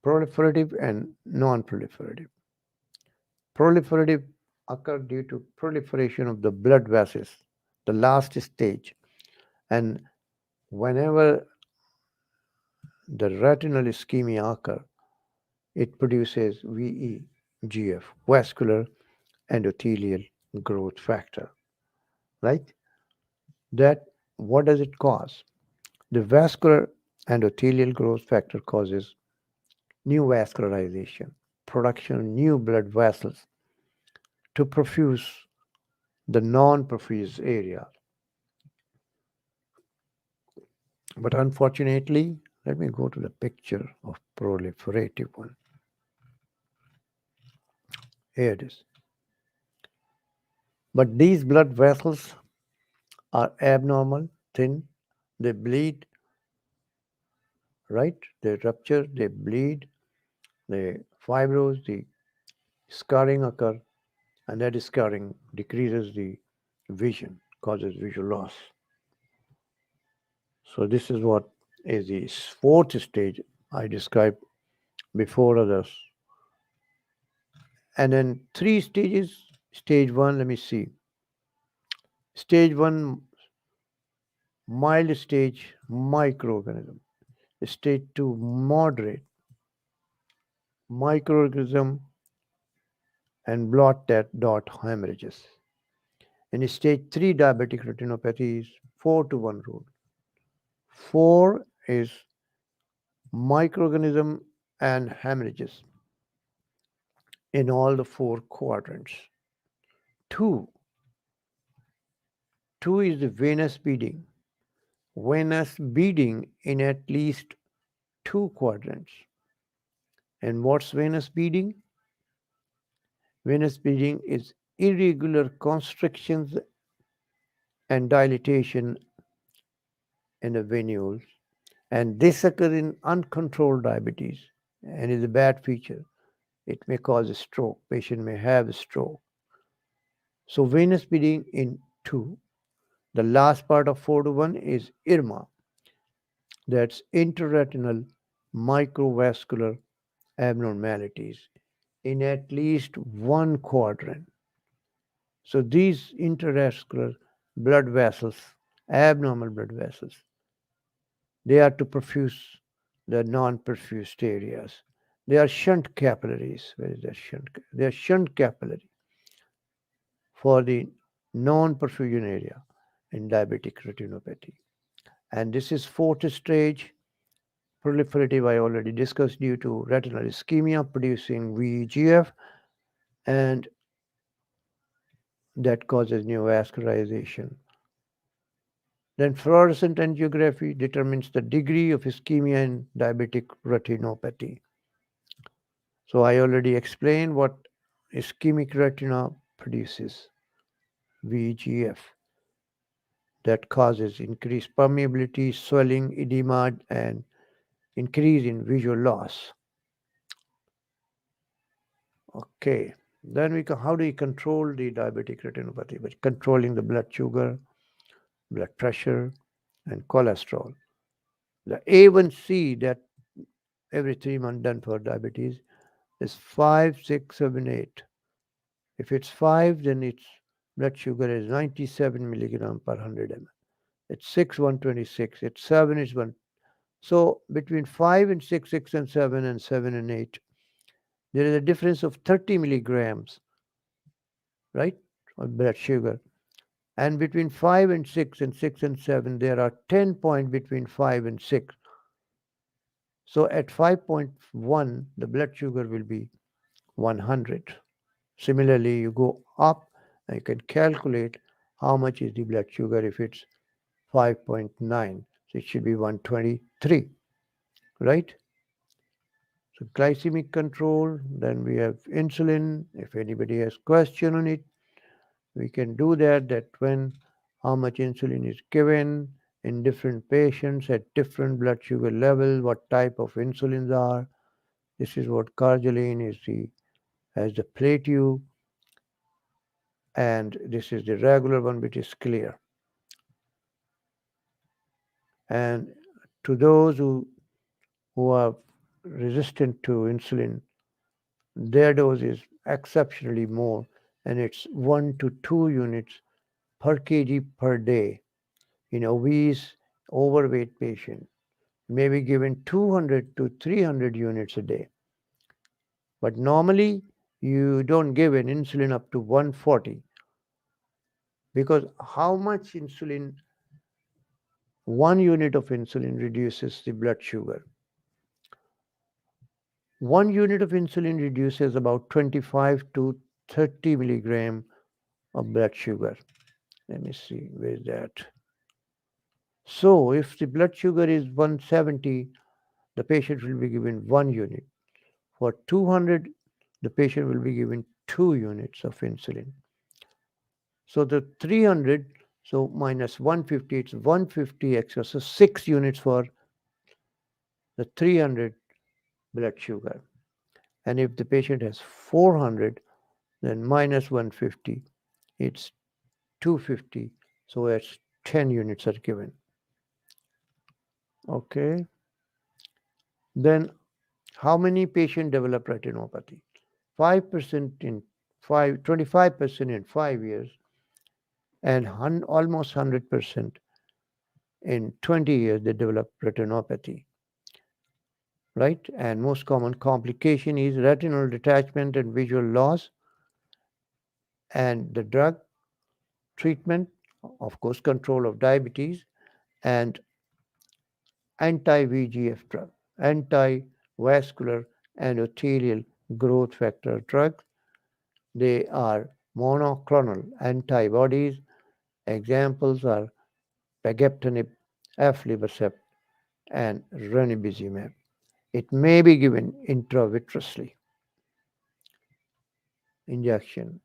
A: proliferative and non-proliferative. Proliferative occur due to proliferation of the blood vessels, the last stage. And whenever the retinal ischemia occur, it produces VEGF, vascular endothelial growth factor, right? That, what does it cause? The vascular endothelial growth factor causes new vascularization, production of new blood vessels to perfuse the non-perfused area. But unfortunately, let me go to the picture of proliferative one. Here it is. But these blood vessels are abnormal, thin, they bleed, right? They rupture, they bleed, they fibrose, the scarring occur, and that scarring decreases the vision, causes visual loss. So this is what is the fourth stage I described before others. And then 3 stages. Stage 1, let me see. Stage 1, mild stage, microorganism. Stage 2, moderate, microorganism and blot dot hemorrhages. In stage 3, diabetic retinopathy is 4 to 1 rule. 4 is microorganism and hemorrhages in all the 4 quadrants. 2 Two is the venous beading. Venous beading in at least two quadrants. And what's venous beading? Venous beading is irregular constrictions and dilatation in the venules, and this occurs in uncontrolled diabetes and is a bad feature. It may cause a stroke. Patient may have a stroke. So venous bleeding in 2. The last part of 4 to 1 is IRMA. That's intraretinal microvascular abnormalities in at least one quadrant. So these intravascular blood vessels, abnormal blood vessels, they are to perfuse the non-perfused areas. They are shunt capillaries. Where is that shunt? They are shunt capillary for the non-perfusion area in diabetic retinopathy. And this is fourth stage proliferative, I already discussed, due to retinal ischemia producing VEGF, and that causes neovascularization. Then fluorescent angiography determines the degree of ischemia in diabetic retinopathy. So I already explained what ischemic retina produces, VEGF, that causes increased permeability, swelling, edema, and increase in visual loss. Okay, then how do we control the diabetic retinopathy? By controlling the blood sugar, blood pressure, and cholesterol. The A1C that every 3 months done for diabetes is 5, 6, 7, 8. If it's 5, then its blood sugar is 97 milligram per 100 ml. It's 6, 126. It's 7, is 1. So between 5 and 6, 6 and 7, and 7 and 8, there is a difference of 30 milligrams, right, of blood sugar. And between 5 and 6 and 6 and 7, there are 10 points between 5 and 6. So at 5.1, the blood sugar will be 100. Similarly, you go up and you can calculate how much is the blood sugar if it's 5.9. So it should be 123, right? So glycemic control, then we have insulin. If anybody has question on it, we can do that when how much insulin is given in different patients at different blood sugar level, what type of insulins are. This is what carjalene is as the plateau, and this is the regular one which is clear. And to those who are resistant to insulin, their dose is exceptionally more, and it's 1 to 2 units per kg per day. In obese, overweight patient, may be given 200 to 300 units a day. But normally, you don't give an insulin up to 140, because how much insulin, 1 unit of insulin reduces the blood sugar. 1 unit of insulin reduces about 25 to 30 milligram of blood sugar. Let me see, where is that? So if the blood sugar is 170, the patient will be given 1 unit. For 200, the patient will be given 2 units of insulin. So the 300, so minus 150, it's 150 extra. So 6 units for the 300 blood sugar. And if the patient has 400, then minus 150, it's 250. So that's 10 units are given. Okay. Then how many patients develop retinopathy? 5% in 25% in 5 years, and almost 100% in 20 years they develop retinopathy, right? And most common complication is retinal detachment and visual loss, and the drug treatment, of course, control of diabetes, and anti-VEGF drug, anti-vascular endothelial growth factor drugs. They are monoclonal antibodies Examples are pegaptinib, aflibercept, and ranibizumab. It may be given intravitreously injection.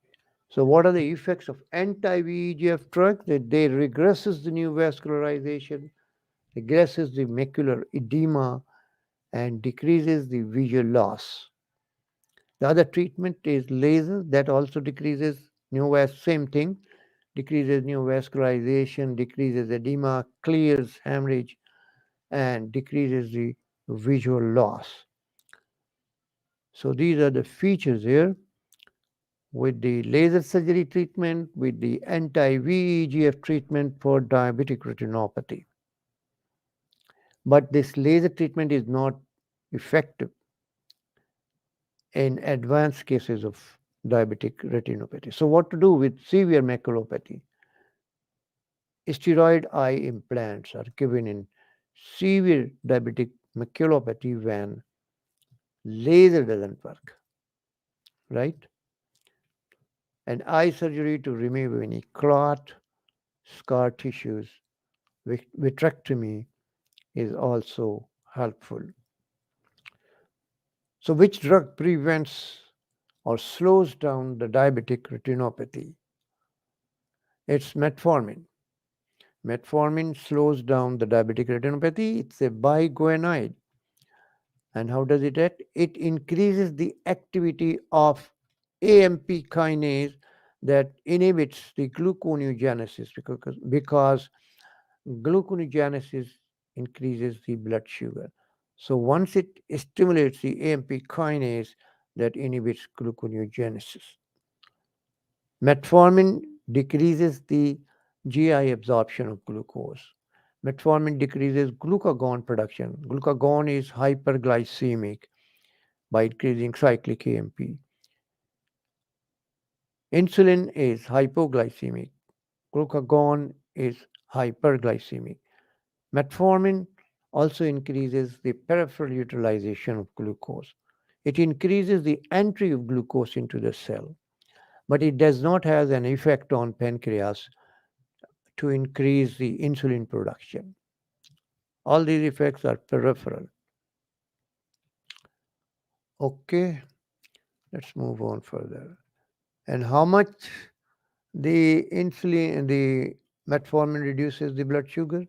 A: So, what are the effects of anti-VEGF drugs? They regresses the neovascularization, regresses the macular edema, and decreases the visual loss. The other treatment is laser that also decreases same thing, decreases neovascularization, decreases edema, clears hemorrhage, and decreases the visual loss. So these are the features here with the laser surgery treatment, with the anti-VEGF treatment for diabetic retinopathy. But this laser treatment is not effective in advanced cases of diabetic retinopathy. So what to do with severe maculopathy? Steroid eye implants are given in severe diabetic maculopathy when laser doesn't work, right? And eye surgery to remove any clot, scar tissues, vitrectomy is also helpful. So, which drug prevents or slows down the diabetic retinopathy? It's metformin. Metformin slows down the diabetic retinopathy. It's a biguanide. And how does it act? It increases the activity of AMP kinase that inhibits the gluconeogenesis because gluconeogenesis increases the blood sugar. So once it stimulates the AMP kinase that inhibits gluconeogenesis, metformin decreases the GI absorption of glucose. Metformin decreases glucagon production. Glucagon is hyperglycemic by increasing cyclic AMP. Insulin is hypoglycemic. Glucagon is hyperglycemic. Metformin also increases the peripheral utilization of glucose. It increases the entry of glucose into the cell, but it does not have an effect on pancreas to increase the insulin production. All these effects are peripheral. Okay, let's move on further. And how much the metformin reduces the blood sugar?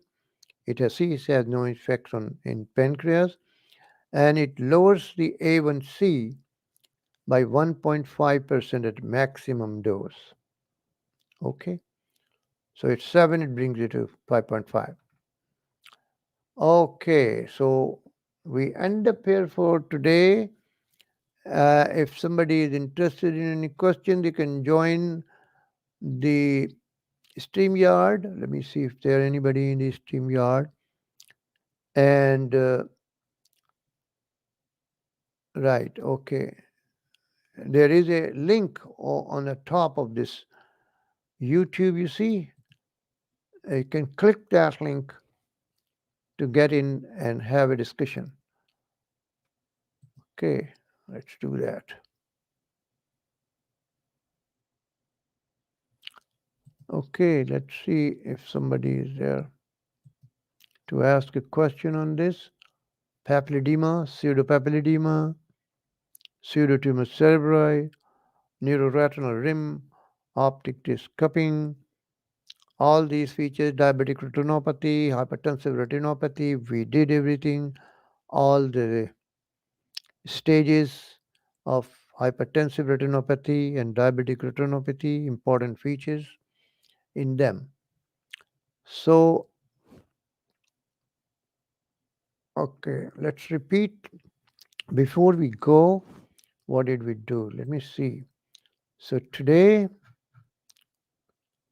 A: It has no effect on in pancreas, and it lowers the A1C by 1.5% at maximum dose. Okay, so it's 7, it brings it to 5.5. Okay, so we end up here for today. If somebody is interested in any question, they can join the StreamYard. Let me see if there anybody in the StreamYard. And right, okay. There is a link on the top of this YouTube, you see. You can click that link to get in and have a discussion. Okay, let's do that. Okay, let's see if somebody is there to ask a question on this. Papilledema, pseudopapilledema, pseudotumor cerebri, neuroretinal rim, optic disc cupping, all these features, diabetic retinopathy, hypertensive retinopathy, we did everything, all the stages of hypertensive retinopathy and diabetic retinopathy, important features in them. So, okay, let's repeat before we go. What did we do? Let me see. So, today,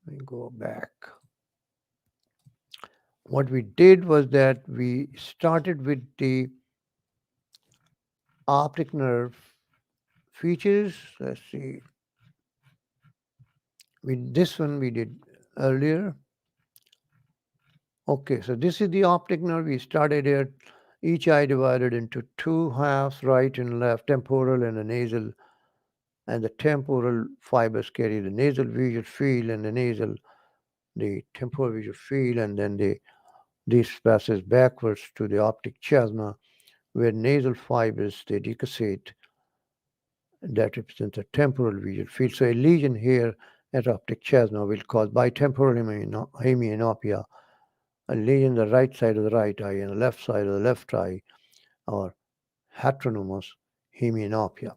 A: let me go back. What we did was that we started with the optic nerve features. Let's see. This one we did earlier. Okay, so this is the optic nerve. We started here. Each eye divided into two halves, right and left, temporal and the nasal. And the temporal fibers carry the nasal visual field, and the the temporal visual field, and then this passes backwards to the optic chiasma, where nasal fibers they decussate. That represents a temporal visual field. So a lesion here at optic chiasma will cause bitemporal hemianopia, a lesion on the right side of the right eye and the left side of the left eye, or heteronomous hemianopia.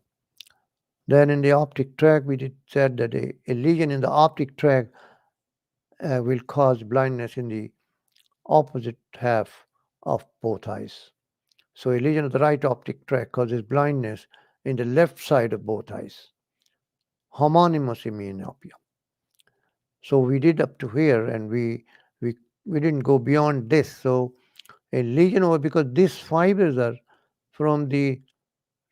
A: Then in the optic tract, we did said that a lesion in the optic tract will cause blindness in the opposite half of both eyes. So a lesion of the right optic tract causes blindness in the left side of both eyes. Homonymous hemianopia. So we did up to here, and we we didn't go beyond this. So a lesion over, because these fibers are from the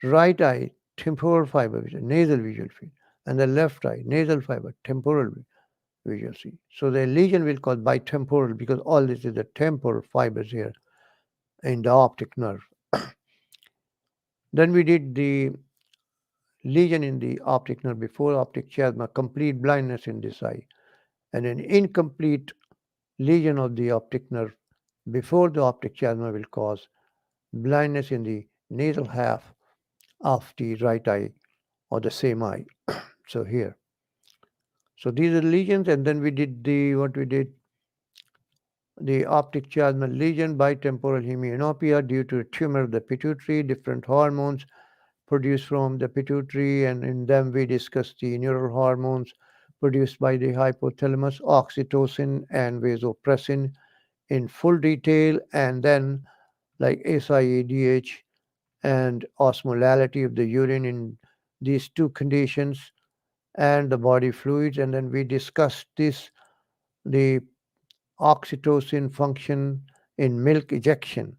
A: right eye temporal fiber, which is nasal visual field, and the left eye nasal fiber temporal visual field. So the lesion will cause bitemporal, because all this is the temporal fibers here in the optic nerve. Then we did the lesion in the optic nerve before optic chiasma, complete blindness in this eye, and an incomplete lesion of the optic nerve before the optic chiasma will cause blindness in the nasal half of the right eye or the same eye. So here. So these are lesions, and then we did the optic chiasmal lesion, bitemporal hemianopia due to a tumor of the pituitary, different hormones produced from the pituitary, and in them we discussed the neural hormones produced by the hypothalamus, oxytocin and vasopressin in full detail, and then like SIADH and osmolality of the urine in these two conditions, and the body fluids. And then we discussed the oxytocin function in milk ejection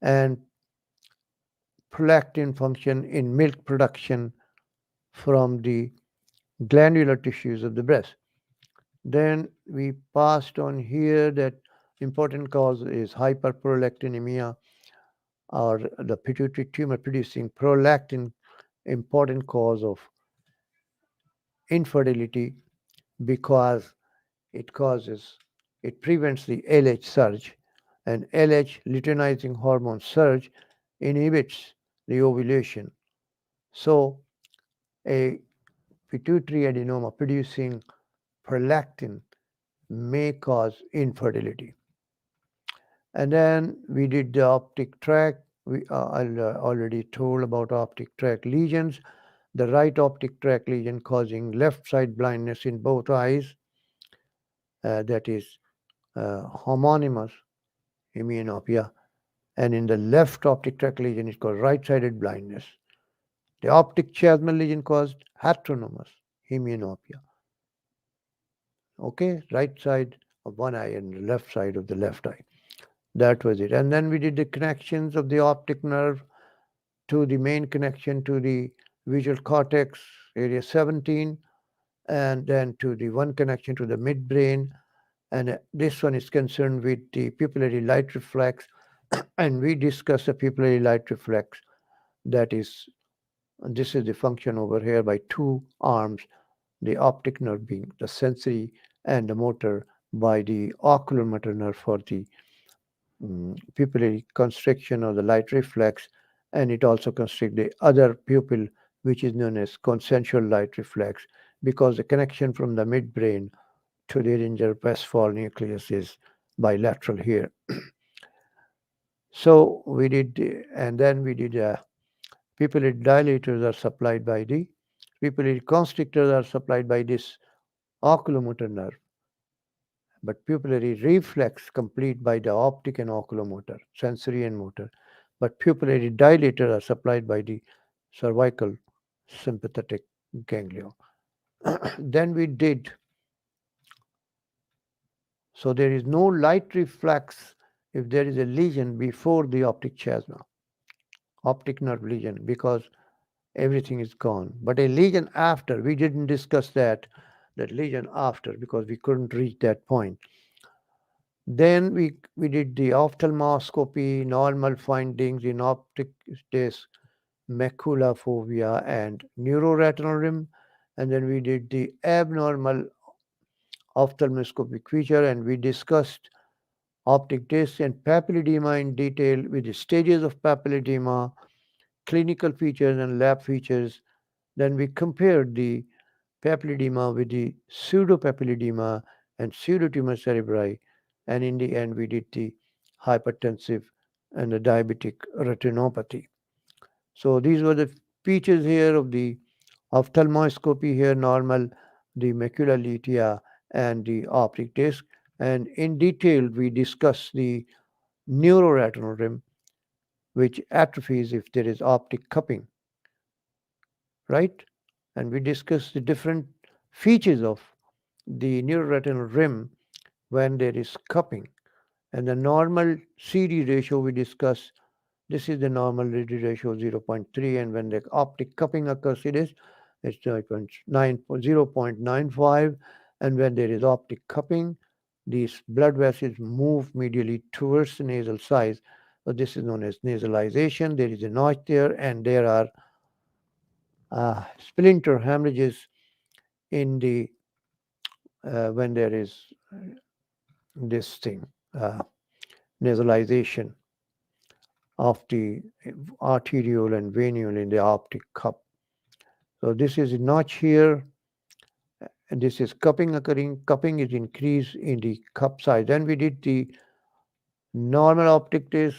A: and prolactin function in milk production from the glandular tissues of the breast. Then we passed on here that important cause is hyperprolactinemia, or the pituitary tumor producing prolactin, important cause of infertility, because it causes, it prevents the LH surge, and LH luteinizing hormone surge inhibits the ovulation. So a pituitary adenoma producing prolactin may cause infertility. And then we did the optic tract. I already told about optic tract lesions. The right optic tract lesion causing left side blindness in both eyes, that is homonymous hemianopia, and in the left optic tract lesion is called right-sided blindness. The optic chiasmal lesion caused heteronomous hemianopia. Okay, right side of one eye and the left side of the left eye. That was it. And then we did the connections of the optic nerve to the main connection to the visual cortex, area 17, and then to the one connection to the midbrain. And this one is concerned with the pupillary light reflex. And we discussed the pupillary light reflex. That is, this is the function over here by two arms, the optic nerve being the sensory and the motor by the oculomotor nerve for the pupillary constriction of the light reflex, and it also constricts the other pupil, which is known as consensual light reflex, because the connection from the midbrain to the Edinger Westphal nucleus is bilateral here. So we did, and then we did pupillary dilators are supplied by the pupillary constrictors are supplied by this oculomotor nerve, but pupillary reflex complete by the optic and oculomotor, sensory and motor. But pupillary dilators are supplied by the cervical sympathetic ganglia. Then we did, so there is no light reflex if there is a lesion before the optic chiasma, optic nerve lesion, because everything is gone. But a lesion after, we didn't discuss that lesion after, because we couldn't reach that point. Then we did the ophthalmoscopy, normal findings in optic disc, macula fovea, and neuroretinal rim. And then we did the abnormal ophthalmoscopic feature, and we discussed optic disc and papilledema in detail with the stages of papilledema, clinical features and lab features. Then we compared the papilledema with the pseudopapilledema and pseudotumor cerebri, and in the end we did the hypertensive and the diabetic retinopathy. So these were the features here of the ophthalmoscopy here, normal, the macula lytea and the optic disc. And in detail, we discuss the neuroretinal rim, which atrophies if there is optic cupping, right? And we discuss the different features of the neuroretinal rim when there is cupping. And the normal CD ratio we discuss, this is the normal CD ratio 0.3, and when the optic cupping occurs, it's 0.95, and when there is optic cupping, these blood vessels move medially towards the nasal size. So this is known as nasalization. There is a notch there, and there are splinter hemorrhages in the when there is this thing nasalization of the arteriole and venule in the optic cup. So this is a notch here, and this is cupping occurring. Cupping is increased in the cup size. Then we did the normal optic disc,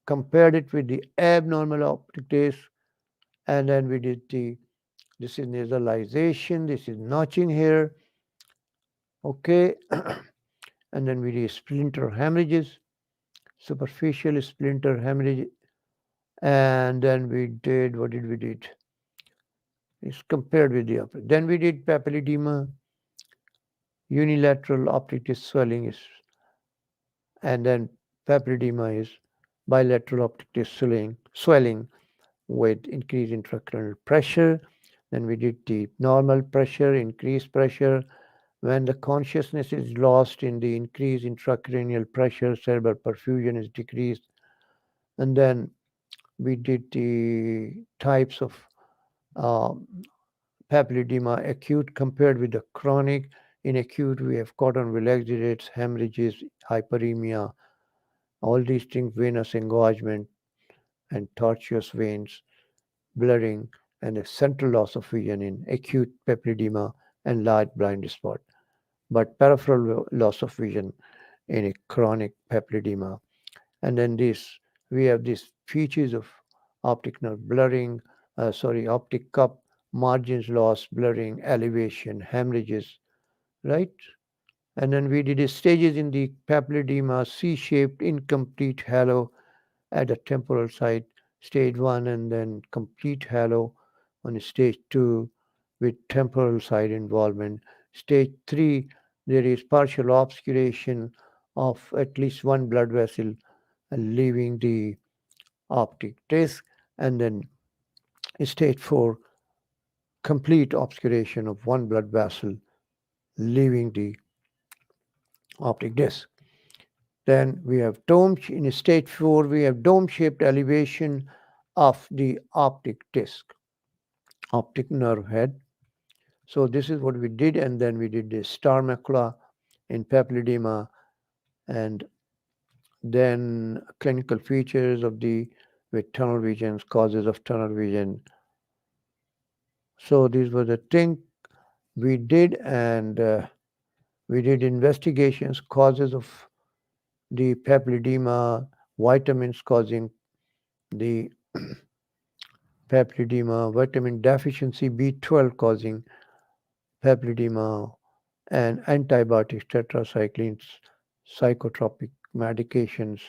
A: compared it with the abnormal optic disc, and then we did the, this is nasalization, this is notching here, okay, and then we did splinter hemorrhages, superficial splinter hemorrhage, and then we did, what did we did? It's compared with the upper. Then we did papilledema, unilateral optic disc swelling is, and then papilledema is bilateral optic disc swelling with increased intracranial pressure. Then we did the normal pressure, increased pressure. When the consciousness is lost in the increased intracranial pressure, cerebral perfusion is decreased. And then we did the types of um, papilledema, acute compared with the chronic. In acute, we have cotton exudates, hemorrhages, hyperemia, all these things, venous engorgement and tortuous veins, blurring, and a central loss of vision in acute papilledema and large blind spot, but peripheral loss of vision in a chronic papilledema. And then this, we have these features of optic nerve blurring, optic cup, margins loss, blurring, elevation, hemorrhages, right? And then we did stages in the papilledema, C-shaped, incomplete halo at the temporal site, stage 1, and then complete halo on stage 2 with temporal side involvement. Stage 3, there is partial obscuration of at least one blood vessel leaving the optic disc, and then stage 4, complete obscuration of one blood vessel leaving the optic disc. Then we have dome, in stage 4, we have dome-shaped elevation of the optic disc, optic nerve head. So this is what we did, and then we did the star macula in papilledema, and then clinical features of the with tunnel visions, causes of tunnel vision. So these were the things we did, and we did investigations, causes of the papilledema, vitamins causing the papilledema, vitamin deficiency B12 causing papilledema, and antibiotics, tetracyclines, psychotropic medications,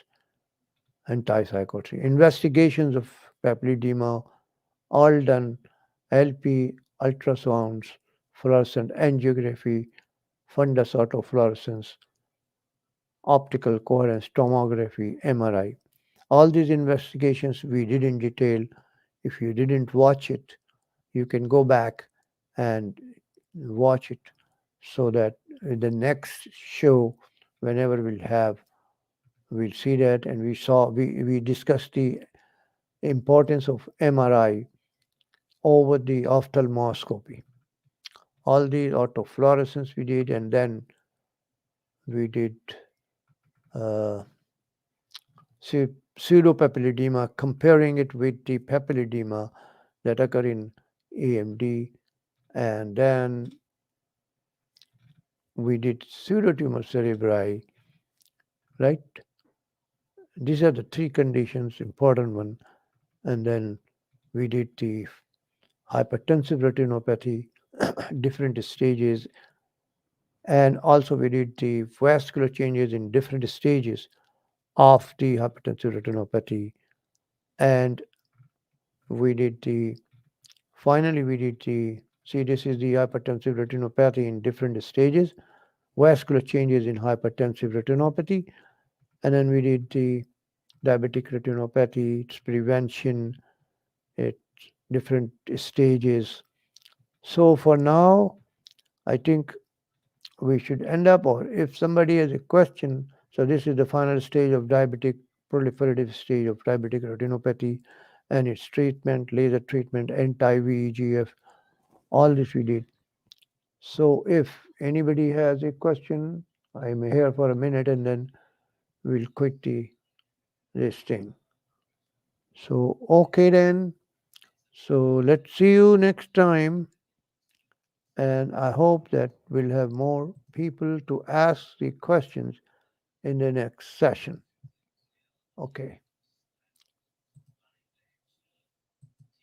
A: antipsychotic. Investigations of papilledema, all done, LP, ultrasounds, fluorescent angiography, fundus autofluorescence, optical coherence tomography, MRI. All these investigations we did in detail. If you didn't watch it, you can go back and watch it so that the next show, whenever we'll see that. And we discussed the importance of MRI over the ophthalmoscopy. All these autofluorescence we did, and then we did uh, pseudopapilledema, comparing it with the papilledema that occur in AMD, and then we did pseudotumor cerebri, right? These are the three conditions, important one. And then we did the hypertensive retinopathy, different stages, and also we did the vascular changes in different stages of the hypertensive retinopathy. And we did the, finally, we did the, see, this is the hypertensive retinopathy in different stages, vascular changes in hypertensive retinopathy. And then we did the diabetic retinopathy, its prevention, its different stages. So for now, I think we should end up, or if somebody has a question, so this is the final stage of diabetic, proliferative stage of diabetic retinopathy and its treatment, laser treatment, anti-VEGF, all this we did. So if anybody has a question, I may here for a minute and then we'll quit this thing. So, okay then. So let's see you next time. And I hope that we'll have more people to ask the questions in the next session. Okay.